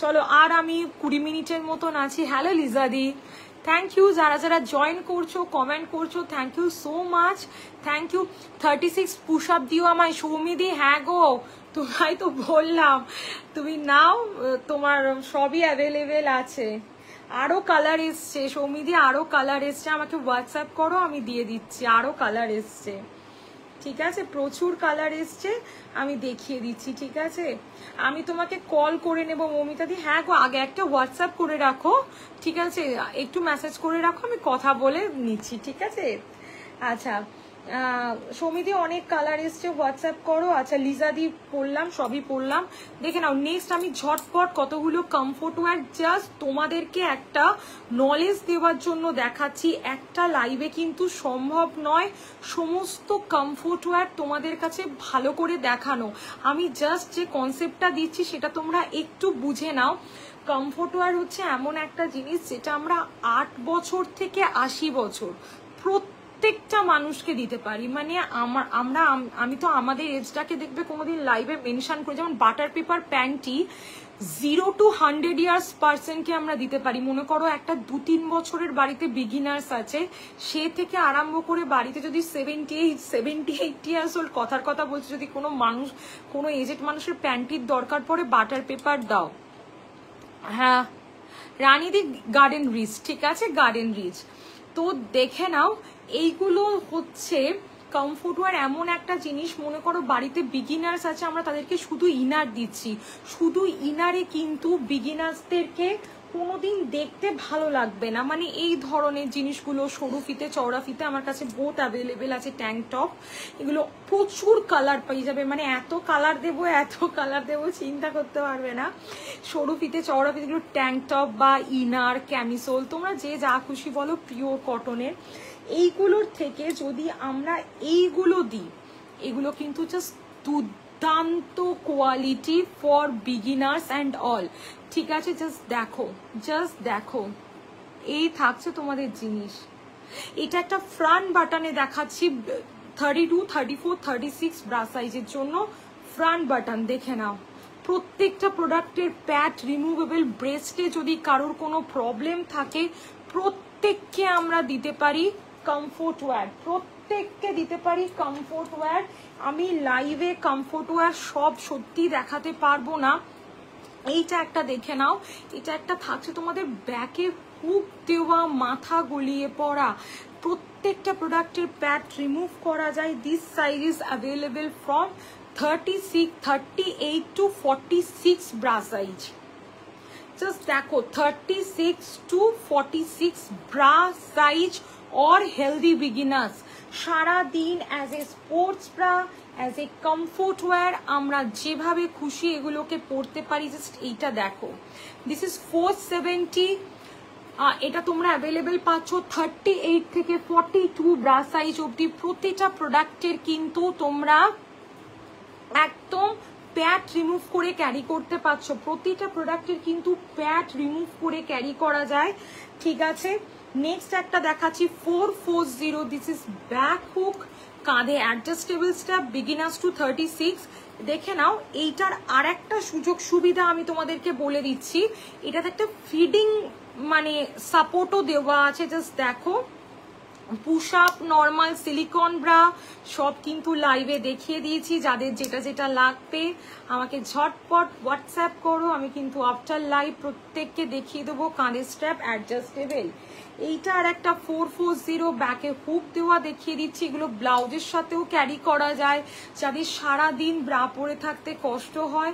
চলো আর আমি 20 মিনিটের মতন আছি। হ্যালো লিজাদি, থ্যাংক ইউ যারা যারা জয়েন করছো, কমেন্ট করছো, thank you so much, thank you. 36 push up দিও আমায়, সৌমিদি। হ্যাঁ গো, তোমায় তো বললাম তুমি নাও, তোমার সবই অ্যাভেলেবেল আছে। আরো কালার এসছে সৌমিদি, আরো কালার এসছে, আমাকে হোয়াটসঅ্যাপ করো, আমি দিয়ে দিচ্ছি। আরো কালার এসছে, ঠিক আছে? প্রচুর কালার এসছে, আমি দেখিয়ে দিচ্ছি, ঠিক আছে? আমি তোমাকে কল করে নেব মৌমিতা দি। হ্যাঁ গো, আগে একটা হোয়াটসঅ্যাপ করে রাখো, ঠিক আছে? একটু মেসেজ করে রাখো, আমি কথা বলে নিচ্ছি, ঠিক আছে? আচ্ছা সৌমিদি অনেক কালার এসছে, হোয়াটসঅ্যাপ করো। আচ্ছা লিজাদি পড়লাম, সবই পড়লাম, দেখে নাও। নেক্সট আমি ঝটপট কতগুলো কমফোর্ট ওয়্যার জাস্ট তোমাদেরকে একটা নলেজ দেওয়ার জন্য দেখাচ্ছি। একটা লাইভে কিন্তু সম্ভব নয় সমস্ত কমফোর্ট ওয়্যার তোমাদের কাছে ভালো করে দেখানো। আমি জাস্ট যে কনসেপ্টটা দিচ্ছি সেটা তোমরা একটু বুঝে নাও। কমফোর্ট ওয়্যার হচ্ছে এমন একটা জিনিস যেটা আমরা 8 বছর থেকে 80 বছর প্রত্যেকটা মানুষকে দিতে পারি, মানে আমি তো আমাদের এজটাকে দেখবে কোনোদিন লাইভে মেনশন করে, যেমন butter paper panty 0 to 100 years পার্সনকে আমরা দিতে পারি। মনে করো একটা 2-3 বছরের বাড়িতে বিগিনার্স আছে, সে থেকে আরম্ভ করে বাড়িতে যদি 78 ইয়ার্স ওল্ড, কথার কথা বলছে, যদি কোনো মানুষ, কোনো এজেড মানুষের প্যান্টির দরকার পড়ে, বাটার পেপার দাও। হ্যাঁ রানীদি গার্ডেন রিচ, ঠিক আছে, গার্ডেন রিচ। তো দেখে নাও, এইগুলো হচ্ছে কমফোর্টওয়্যার এমন একটা জিনিস, মনে করো বাড়িতে বিগিনার্স আছে, আমরা তাদেরকে শুধু ইনার দিচ্ছি, শুধু ইনারে কিন্তু বিগিনার্সদেরকে কোনোদিন দেখতে ভালো লাগবে না, মানে এই ধরনের জিনিসগুলো সরু ফিতে চওড়া ফিতে আমার কাছে বোথ অ্যাভেলেবেল আছে। ট্যাঙ্ক টপ এগুলো প্রচুর কালার পেয়ে যাবে, মানে এত কালার দেবো চিন্তা করতে পারবে না। সরু ফিতে চওড়া ফিতে এগুলো ট্যাঙ্ক টপ বা ইনার ক্যামিসোল, তোমরা যে যা খুশি বলো, পিওর কটনের। এইগুলোর থেকে যদি আমরা এইগুলো দিই, এগুলো কিন্তু জাস্ট দুর্দান্ত quality for beginners and all, ঠিক আছে। জাস্ট দেখো এই থাকছে তোমাদের জিনিস। এটা একটা ফ্রন্ট বাটনে দেখাচ্ছি, 32, 34, 36 ব্রা সাইজের জন্য ফ্রন্ট বাটন, দেখে নাও। প্রত্যেকটা প্রোডাক্টের প্যাড রিমুভেবল, ব্রেস্টে যদি কারোর কোনো প্রবলেম থাকে প্রত্যেককে আমরা দিতে পারি কমফোর্টওয়্যার, প্রত্যেককে দিতে পারি কমফোর্টওয়্যার। আমি লাইভে কমফোর্টওয়্যার সব সত্যি দেখাতে পারবো না। এইটা একটা দেখে নাও, এটা একটা থাকছে তোমাদের ব্যাকে হুক দেওয়া, মাথা গলিয়ে পড়া, প্রত্যেকটা প্রোডাক্টের প্যাড রিমুভ করা যায়। This size is available from 38 to 46 bra size. Just দেখো 36 to 46 bra size or healthy beginners, সারা দিন as a sports bra, as a comfort wear আমরা যেভাবে খুশি এগুলোকে পরতে পারি। জাস্ট এইটা দেখো, দিস ইজ 470, এটা তোমরা অ্যাভেলেবেল পাচ্ছ 38 থেকে 42 ব্রা সাইজ অব্দি। প্রতিটা প্রোডাক্টের কিন্তু তোমরা একদম প্যাড রিমুভ করে ক্যারি করতে পারছো, প্রতিটা প্রোডাক্টের কিন্তু প্যাড রিমুভ করে ক্যারি করা যায়, ঠিক আছে। নেক্সট একটা দেখাচ্ছি 440, দিস ইজ ব্যাক হুক, কাঁধে অ্যাডজাস্টেবল স্ট্র্যাপ, বিগিনার্স টু 36। দেখে নাও, এইটার আর একটা সুযোগ সুবিধা আমি তোমাদেরকে বলে দিচ্ছি, এটাতে একটা ফিডিং মানে সাপোর্টও দেওয়া আছে। জাস্ট দেখো, push up, normal, silicone bra সব কিন্তু লাইভে দেখিয়ে দিয়েছি। যাদের যেটা যেটা লাগবে আমাকে ঝটপট হোয়াটসঅ্যাপ করো, আমি কিন্তু আফটার লাইভ প্রত্যেককে দেখিয়ে দেবো। কাঁধের স্ট্র্যাপ অ্যাডজাস্টেবল, এইটা আর একটা 440 ব্যাকে হুক দেওয়া দেখিয়ে দিচ্ছি। এগুলো ব্লাউজের সাথেও ক্যারি করা যায়, যাদের সারাদিন ব্রা পরে থাকতে কষ্ট হয়,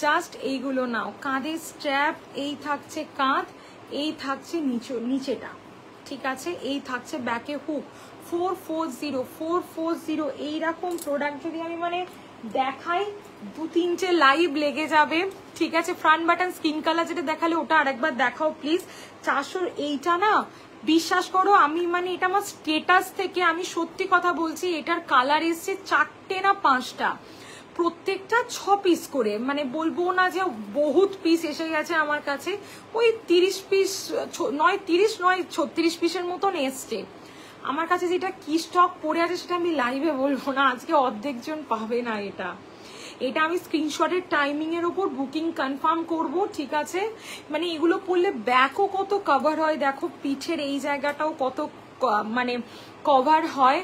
জাস্ট এইগুলো নাও। কাঁধের স্ট্র্যাপ, এই থাকছে কাঁধ, এই থাকছে নিচেটা, ঠিক আছে, এই থাকছে ব্যাকে হুক। 440 এইরকম প্রোডাক্ট যদি আমি মানে দেখাই 2-3টে লাইভ লেগে যাবে, ঠিক আছে। ফ্রন্ট বাটন স্কিন কালার যেটা দেখালে ওটা আরেকবার দেখাও প্লিজ। 400, এইটা না বিশ্বাস করো আমি মানে এটা আমার স্টেটাস থেকে আমি সত্যি কথা বলছি, এটার কালার এসছে 4টে না 5টা, প্রত্যেকটা 6 পিস করে, মানে বলবো না যে বহুত পিস এসে গেছে আমার কাছে, ওই 30 পিস নয় 36 পিসের মতন এসছে আমার কাছে। যেটা কি স্টক পড়ে আছে সেটা আমি লাইভে বলবো না, আজকে অর্ধেকজন পাবে না এটা আমি স্ক্রিনশটের টাইমিং এর উপর বুকিং কনফার্ম করব, ঠিক আছে। মানে এগুলো পরলে ব্যাকও কত কভার হয়, দেখো পিঠের এই জায়গাটাও কত মানে কভার হয়।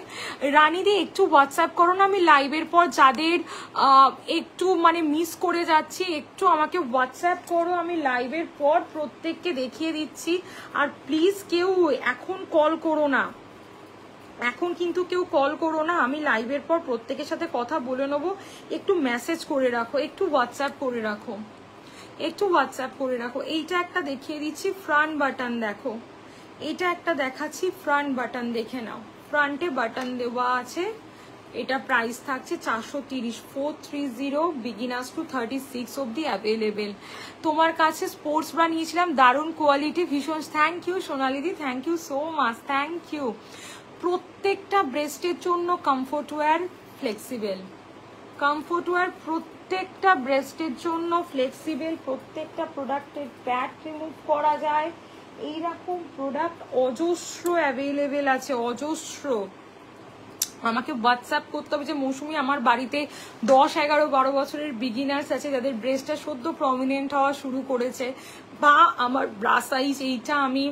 রানীদি একটু হোয়াটসঅ্যাপ করো না, আমি লাইভের পর যাদের একটু মানে মিস করে যাচ্ছি একটু আমাকে হোয়াটসঅ্যাপ করো, আমি লাইভের পর প্রত্যেককে দেখিয়ে দিচ্ছি। আর প্লিজ কেউ এখন কল করো না, এখন কিন্তু কেউ কল করো না, আমি লাইভের পর প্রত্যেকের সাথে কথা বলে নেবো। একটু মেসেজ করে রাখো, একটু হোয়াটসঅ্যাপ করে রাখো, এইটা একটা দেখিয়ে দিচ্ছি ফ্রন্ট বাটন, দেখো এটা একটা দেখাচ্ছি ফ্রন্ট বাটন, দেখে নাও ফ্রন্টে বাটন দেওয়া আছে। এটা প্রাইস থাকছে 430, 430, বিগিনার্স টু 36 অব্দি অ্যাভেলেবেল। তোমার কাছে স্পোর্টস ব্রা নিয়েছিলাম, দারুণ কোয়ালিটি, ভীষণ থ্যাংক ইউ সোনালিদি, thank you so much, thank you. প্রত্যেকটা ব্রেস্টের জন্য কমফোর্টওয়্যার ফ্লেক্সিবল, প্রত্যেকটা ব্রেস্টের জন্য ফ্লেক্সিবল, প্রত্যেকটা প্রোডাক্টের প্যাড রিমুভ করা যায়, এইরকম প্রোডাক্ট অজস্র অ্যাভেলেবেল আছে, অজস্র। আমাকে হোয়াটসঅ্যাপ করতে হবে যে মৌসুমি আমার বাড়িতে 10, 11, 12 বছরের বিগিনার্স আছে যাদের ব্রেস্টটা সদ্য প্রমিনেন্ট হওয়া শুরু করেছে, বা আমার ব্রা সাইজ এইটা, আমি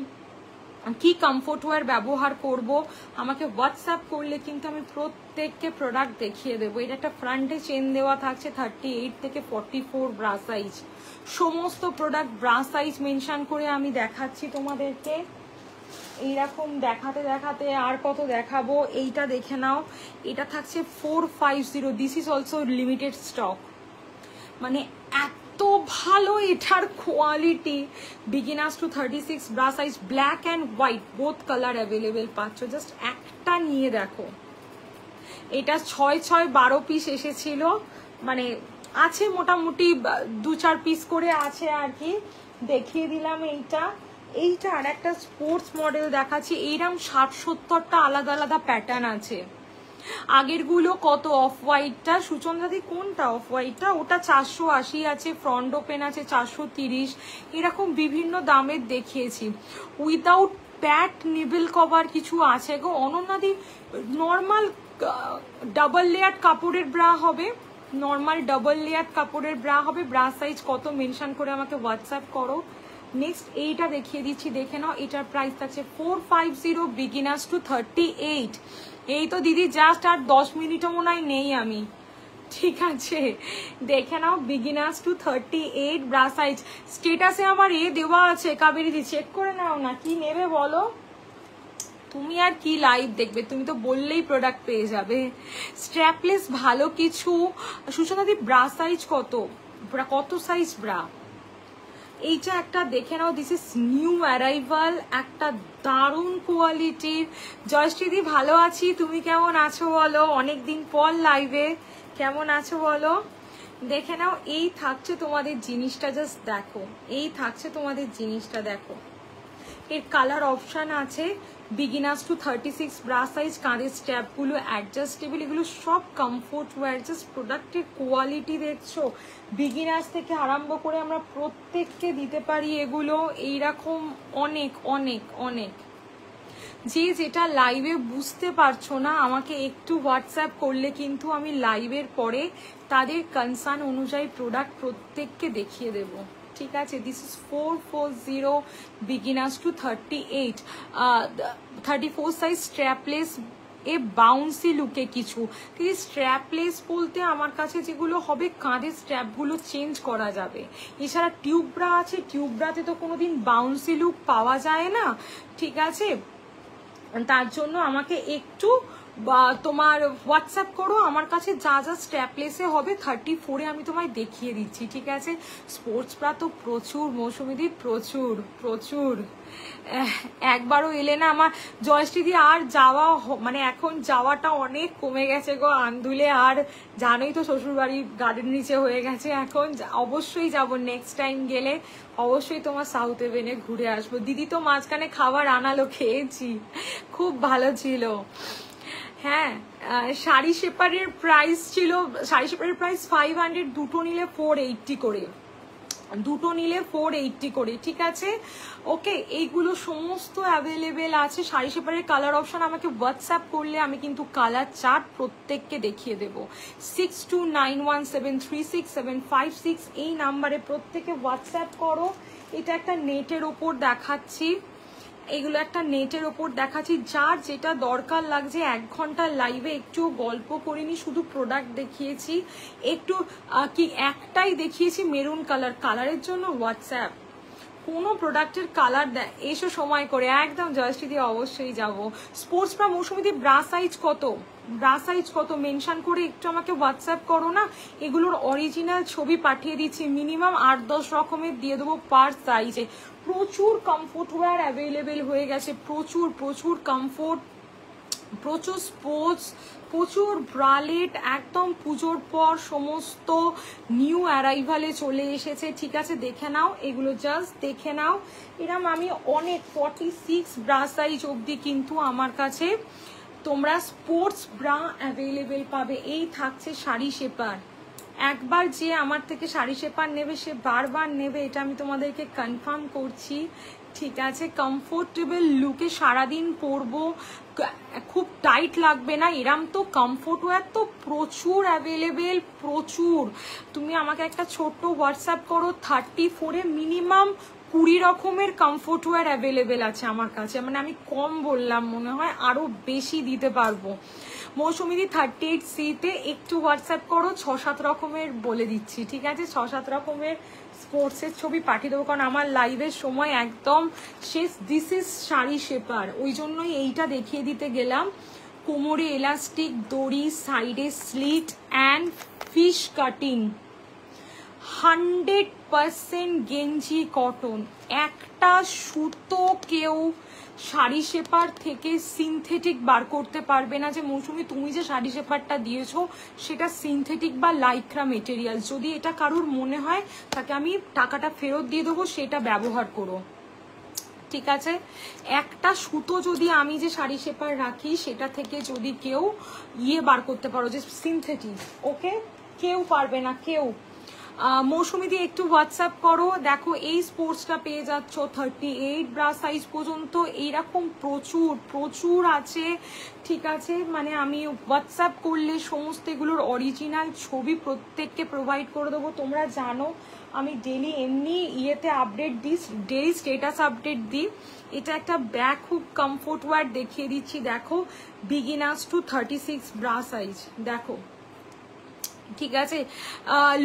কি কমফোর্ট ওয়্যার ব্যবহার করব, আমাকে হোয়াটসঅ্যাপ করলে কিন্তু আমি প্রত্যেককে প্রোডাক্ট দেখিয়ে দেবো। এটা একটা ফ্রন্টে চেন দেওয়া থাকছে 38 থেকে 44 ব্রা সাইজ, সমস্ত প্রোডাক্ট ব্রা সাইজ মেনশন করে আমি দেখাচ্ছি তোমাদেরকে। এইরকম দেখাতে দেখাতে আর কত দেখাবো, এইটা দেখে নাও, এটা থাকছে 450, this is also limited stock. মানে এত ভালো এটার quality. Beginners to 36 bra size, black and white both colour available পাচ্ছ, জাস্ট একটা নিয়ে দেখো। এটা 6-6-12 পিস এসেছিল, মানে আছে মোটামুটি 2-4 পিস করে আছে আর কি, দেখিয়ে দিলাম এইটা। এইটা আর একটা স্পোর্টস মডেল দেখাচ্ছি, এইরকম 60-70টা আলাদা আলাদা প্যাটার্ন আছে। আগের গুলো কত, অফ হোয়াইটটা সুচন্দ্রাদি কোনটা, অফ হোয়াইটটা ওটা 480 আছে, ফ্রন্ট ওপেন আছে 430, এরকম বিভিন্ন দামের দেখিয়েছি। উইদাউট প্যাট নিবেল কভার কিছু আছে গো অনন্যাদি। নর্মাল ডাবল লেয়ার কাপড়ের ব্রা হবে, নর্মাল ডাবল লেয়ার কাপড়ের ব্রা হবে। ব্রা সাইজ কত মেনশন করে আমাকে হোয়াটসঅ্যাপ করো। নেক্সট এইটা দেখিয়ে দিচ্ছি, দেখে নাও। এটার প্রাইস থাকছে 450, বিগিনার্স টু 38। এই তো দিদি জাস্ট আর 10 মিনিটও মনে হয় নেই আমি, ঠিক আছে দেখে নাও। Beginners to 38 bra size. স্টেটাসে আমার দেওয়া আছে কাবেরি দি, চেক করে নাও না, কি নেবে বলো। তুমি আর কি লাইভ দেখবে, তুমি তো বললেই প্রোডাক্ট পেয়ে যাবে। স্ট্র্যাপলেস ভালো কিছু। সুষমা দি ব্রা সাইজ কত, কত সাইজ ব্রা? এইটা একটা দেখে নাও, দিস ইজ নিউ অ্যারাইভাল, একটা দারুণ কোয়ালিটির। জয়শ্রীদি ভালো আছি, তুমি কেমন আছো বলো, অনেকদিন পর লাইভে, কেমন আছো বলো। দেখে নাও, এই থাকছে তোমাদের জিনিসটা, জাস্ট দেখো, এই থাকছে তোমাদের জিনিসটা দেখো। এর কালার অপশন আছে। বিগিনার্স টু 36 ব্রা সাইজ, কাঁধের স্ট্র্যাপগুলো অ্যাডজাস্টেবল, এগুলো সব কমফোর্ট ওয়্যার। জাস্ট প্রোডাক্টের কোয়ালিটি দেখছো, বিগিনার্স থেকে আরম্ভ করে আমরা প্রত্যেককে দিতে পারি এগুলো। এইরকম অনেক অনেক অনেক। যে যেটা লাইভে বুঝতে পারছো না আমাকে একটু হোয়াটসঅ্যাপ করলে কিন্তু আমি লাইভের পরে তাদের কনসার্ন অনুযায়ী প্রোডাক্ট প্রত্যেককে দেখিয়ে দেবো, ঠিক আছে। This is 440, beginners to 38, 34 size, strapless এ বাউন্সি লুকে কিছু। কিন্তু স্ট্র্যাপলেস বলতে আমার কাছে যেগুলো হবে কাঁধের স্ট্র্যাপগুলো চেঞ্জ করা যাবে। এছাড়া টিউব ব্রা আছে, টিউব ব্রাতে তো কোনোদিন বাউন্সি লুক পাওয়া যায় না, ঠিক আছে। তার জন্য আমাকে একটু তোমার হোয়াটসঅ্যাপ করো, আমার কাছে যা যা স্ট্র্যাপলেসে হবে 34-এ আমি তোমায় দেখিয়ে দিচ্ছি, ঠিক আছে। স্পোর্টস ব্রা তো প্রচুর মৌসুমিদি, প্রচুর প্রচুর। একবারও এলে না আমার জয়শ্রীদি, আর যাওয়া মানে এখন যাওয়াটা অনেক কমে গেছে গো আন্দুলে, আর জানোই তো শ্বশুরবাড়ি গার্ডেন নিচে হয়ে গেছে এখন। অবশ্যই যাব, নেক্সট টাইম গেলে অবশ্যই তোমার সাউথ এভেনে ঘুরে আসবো। দিদি তো মাঝখানে খাবার আনালো, খেয়েছি, খুব ভালো ছিল। হ্যাঁ, শাড়ি শেপারের প্রাইস ছিল, শাড়ি শেপারের প্রাইস 500, দুটো নিলে 480 করে, দুটো নিলে 480 করে, ঠিক আছে। ওকে, এইগুলো সমস্ত অ্যাভেলেবেল আছে। শাড়ি শেপারের কালার অপশন আমাকে হোয়াটসঅ্যাপ করলে আমি কিন্তু কালার চার্ট প্রত্যেককে দেখিয়ে দেবো। 6291736756 এই নাম্বারে প্রত্যেকে হোয়াটসঅ্যাপ করো। এটা একটা নেটের ওপর দেখাচ্ছি, এগুলো একটা নেটের ওপর দেখাচ্ছি। যার যেটা দরকার লাগছে, 1 ঘন্টার লাইভে একটু গল্প করিনি, শুধু প্রোডাক্ট দেখিয়েছি, একটু কি একটাই দেখিয়েছি মেরুন কালার, কালারের জন্য হোয়াটসঅ্যাপ। কোনো প্রোডাক্টের কালার এসো সময় করে, একদম জয়শ্রী দিয়ে অবশ্যই যাব। স্পোর্টস ব্রা মৌসুমিদি ব্রা সাইজ কত, ব্রা সাইজ কত মেনশন করে একটু আমাকে হোয়াটসঅ্যাপ করো না। এগুলোর অরিজিনাল ছবি পাঠিয়ে দিচ্ছি, মিনিমাম 8-10 রকমের দিয়ে দেবো পার সাইজে। প্রচুর কমফোর্ট ওয়্যার অ্যাভেলেবেল হয়ে গেছে, প্রচুর প্রচুর কমফোর্ট, প্রচুর স্পোর্টস, প্রচুর ব্রালেট, একদম পুজোর পর সমস্ত নিউ অ্যারাইভালে চলে এসেছে, ঠিক আছে। দেখে নাও এগুলো, জাস্ট দেখে নাও। এরম আমি অনেক 46 ব্রা সাইজ অবধি কিন্তু আমার কাছে তোমরা স্পোর্টস ব্রা অ্যাভেলেবেল পাবে। এই থাকছে শাড়ি শেপার, একবার যে আমার থেকে শাড়ি শেপার নেবে সে বারবার নেবে, এটা আমি তোমাদেরকে কনফার্ম করছি। ঠিক আছে, কমফোর্টেবল লুকে সারাদিন পরবো, খুব টাইট লাগবে না, এরম তো কমফোর্ট ওয়্যার তো প্রচুর অ্যাভেলেবেল, প্রচুর। তুমি আমাকে একটা ছোট্ট হোয়াটসঅ্যাপ করো, 34-এ মিনিমাম 20 রকমের কমফোর্ট ওয়্যার অ্যাভেলেবেল আছে আমার কাছে, মানে আমি কম বললাম, মনে হয় আরো বেশি দিতে পারবো। মৌসুমিদি 38C-তে একটু হোয়াটসঅ্যাপ করো, 6-7 রকমের বলে দিচ্ছি, ঠিক আছে, 6-7 রকমের স্পোর্টসের ছবি পাঠিয়ে দেবো, কারণ আমার লাইভের সময় একদম শেষ। দিস ইজ শাড়ি শেপার, ওই জন্যই এইটা দেখিয়ে দিতে গেলাম। কোমরে এলাস্টিক, দড়ি, সাইডে স্লিট অ্যান্ড ফিশ কাটিং, 100% গেঞ্জি কটন। একটা সুতো কেউ শাড়ি শেপার থেকে সিনথেটিক বার করতে পারবে না যে মৌসুমি তুমি যে শাড়ি শেপারটা দিয়েছো সেটা সিনথেটিক বা লাইক্রা মেটেরিয়াল। যদি এটা কারোর মনে হয় তাকে আমি টাকাটা ফেরত দিয়ে দেবো, সেটা ব্যবহার করো, ঠিক আছে। একটা সুতো যদি আমি যে শাড়ি শেপার রাখি সেটা থেকে যদি কেউ বার করতে পারো যে সিনথেটিক, ওকে, কেউ পারবে না, কেউ। মৌসুমিদি একটু হোয়াটসঅ্যাপ করো, দেখো এই স্পোর্টসটা পেয়ে যাচ্ছ 38 ব্রা সাইজ পর্যন্ত, এইরকম প্রচুর প্রচুর আছে, ঠিক আছে। মানে আমি হোয়াটসঅ্যাপ করলে সমস্ত এগুলোর অরিজিনাল ছবি প্রত্যেককে প্রোভাইড করে দেবো। তোমরা জানো আমি ডেলি এমনি ইয়েতে আপডেট দিই, ডেলি স্টেটাস আপডেট দিই। এটা একটা ব্যাগ, খুব কমফোর্ট ওয়্যার দেখিয়ে দিচ্ছি, দেখো বিগিনার্স টু 36 ব্রা সাইজ, দেখো, ঠিক আছে।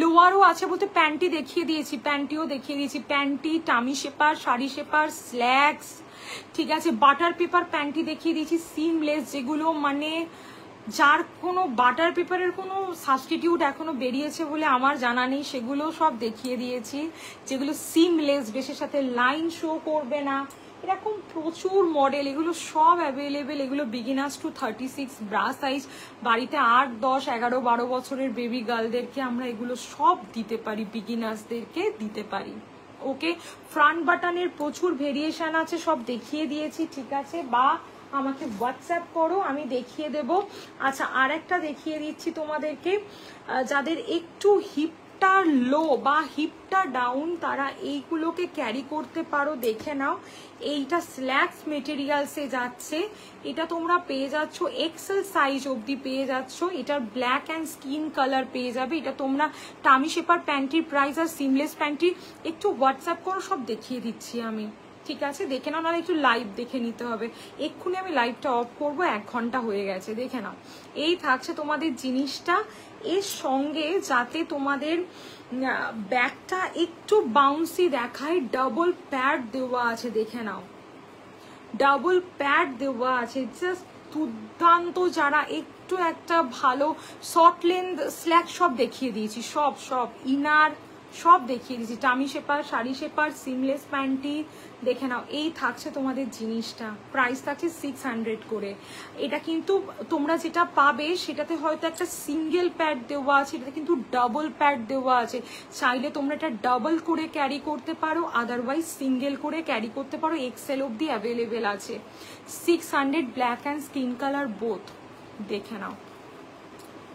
লোয়ারও আছে বলতে প্যান্টি দেখিয়ে দিয়েছি, প্যান্টিও দেখিয়ে দিয়েছি, panty, tummy shaper, sari shaper, slacks, ঠিক আছে। বাটার পেপার প্যান্টি দেখিয়ে দিয়েছি, সিমলেস, যেগুলো মানে যার কোনো বাটার পেপারের কোনো সাবস্টিটিউট এখনো বেরিয়েছে বলে আমার জানা নেই, সেগুলো সব দেখিয়ে দিয়েছি, যেগুলো সিমলেস, বেশের সাথে লাইন শো করবে না, এরকম প্রচুর মডেল, এগুলো সব অ্যাভেলেবেল। এগুলো বিগিনার্স টু 36 ব্রা সাইজ, বাড়িতে 8, 10, 11, 12 বছরের বেবি গার্লদেরকে আমরা এগুলো সব দিতে পারি, বিগিনার্সদেরকে দিতে পারি, ওকে। ফ্রন্ট বাটনের প্রচুর ভেরিয়েশন আছে, সব দেখিয়ে দিয়েছি, ঠিক আছে, বা আমাকে হোয়াটসঅ্যাপ করো, আমি দেখিয়ে দেব। আচ্ছা, আর একটা দেখিয়ে দিচ্ছি তোমাদেরকে, যাদের একটু হিপটা লো বা হিপটা ডাউন তারা এইগুলোকে ক্যারি করতে পারো, দেখে নাও। এইটা স্ল্যাক্স মেটেরিয়ালসে যাচ্ছে, এটা তোমরা পেয়ে যাচ্ছ এক্সেল সাইজ অবধি পেয়ে যাচ্ছ, এটার ব্ল্যাক অ্যান্ড স্কিন কালার পেয়ে যাবে। এটা তোমরা টামি শেপার প্যান্টির প্রাইস আর সিমলেস প্যান্টির একটু হোয়াটসঅ্যাপ করো, সব দেখিয়ে দিচ্ছি আমি, ঠিক আছে, দেখে নাও, নাহলে একটু লাইভ দেখে নিতে হবে। এক্ষুনি আমি লাইভটা অফ করবো, 1 ঘন্টা হয়ে গেছে, দেখে নাও। এই থাকছে তোমাদের জিনিসটা, এর সঙ্গে যাতে তোমাদের ব্যাগটা একটু বাউন্সি দেখায়, ডাবল প্যাড দেওয়া আছে, দেখে নাও, ডাবল প্যাড দেওয়া আছে, জাস্ট দুর্দান্ত। যারা একটু একটা ভালো শর্ট লেন্থ স্ল্যাক সব দেখিয়ে দিয়েছি, সব সব ইনার সব দেখিয়ে দিয়েছি, tummy shaper, sari shaper, seamless panty, দেখে নাও। এই থাকছে তোমাদের জিনিসটা, প্রাইস থাকছে 600 করে। এটা কিন্তু তোমরা যেটা পাবে সেটাতে হয়তো একটা সিঙ্গেল প্যাড দেওয়া আছে, এটা কিন্তু ডাবল প্যাড দেওয়া আছে, চাইলে তোমরা এটা ডাবল করে ক্যারি করতে পারো, আদারওয়াইজ সিঙ্গেল করে ক্যারি করতে পারো, এক্সেল অব্দি অ্যাভেলেবেল আছে। 600, black and skin colour both, দেখে নাও,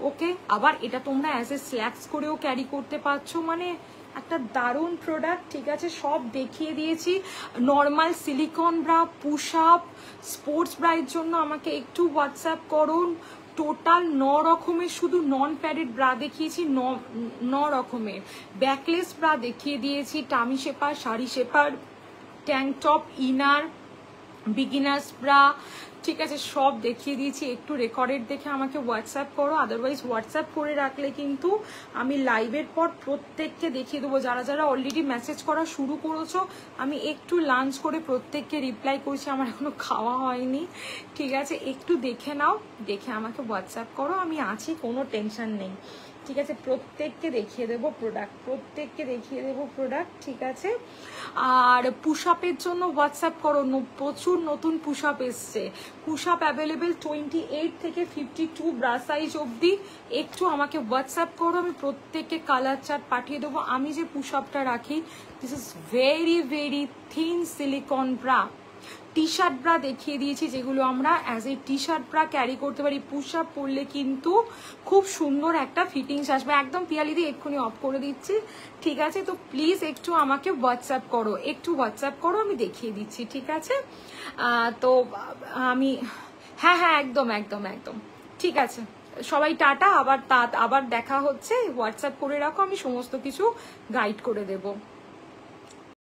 ওকে। আবার এটা তোমরা অ্যাজ এ স্ল্যাক্স করেও ক্যারি করতে পারছো, মানে একটা দারুণ প্রোডাক্ট, ঠিক আছে। সব দেখিয়ে দিয়েছি। Normal silicone bra, push up, sports ব্রায়ের জন্য আমাকে একটু হোয়াটসঅ্যাপ করুন। টোটাল 9 রকমের শুধু নন প্যাডেড ব্রা দেখিয়েছি, 9 রকমের। ব্যাকলেস ব্রা দেখিয়ে দিয়েছি, tummy shaper, sari shaper, tank top, inner, beginners bra, ঠিক আছে, সব দেখিয়ে দিয়েছি। একটু রেকর্ডেড দেখে আমাকে হোয়াটসঅ্যাপ করো, আদারওয়াইজ হোয়াটসঅ্যাপ করে রাখলে কিন্তু আমি লাইভের পর প্রত্যেককে দেখিয়ে দেবো। যারা যারা অলরেডি মেসেজ করা শুরু করেছো, আমি একটু লাঞ্চ করে প্রত্যেককে রিপ্লাই করছি, আমার এখনো খাওয়া হয়নি, ঠিক আছে। একটু দেখে নাও, দেখে আমাকে হোয়াটসঅ্যাপ করো, আমি আছি, কোনো টেনশন নেই, ঠিক আছে। প্রত্যেককে দেখিয়ে দেবো প্রোডাক্ট, প্রত্যেককে দেখিয়ে দেবো প্রোডাক্ট, ঠিক আছে। আর পুশ আপের জন্য হোয়াটসঅ্যাপ করো, প্রচুর নতুন পুশ আপ এসছে, পুশ আপ অ্যাভেলেবেল 28 থেকে 52 ব্রা সাইজ অবধি। একটু আমাকে হোয়াটসঅ্যাপ করো, আমি প্রত্যেককে কালার চার্ট পাঠিয়ে দেবো। আমি যে পুশ আপটা রাখি, this is very very thin silicone bra, T shirt bra দেখিয়ে দিয়েছি, যেগুলো আমরা as a T shirt bra carry করতে পারি। পুশ আপ পরলে কিন্তু খুব সুন্দর একটা ফিটিংস আসবে। একদম পিয়ালিদি এক্ষুনি অফ করে দিচ্ছি, ঠিক আছে? তো প্লিজ একটু আমাকে হোয়াটসঅ্যাপ করো, একটু হোয়াটসঅ্যাপ করো, আমি দেখিয়ে দিচ্ছি, ঠিক আছে? তো আমি হ্যাঁ হ্যাঁ একদম একদম একদম ঠিক আছে। সবাই টাটা, আবার দেখা হচ্ছে। হোয়াটসঅ্যাপ করে রাখো, আমি সমস্ত কিছু গাইড করে দেবো।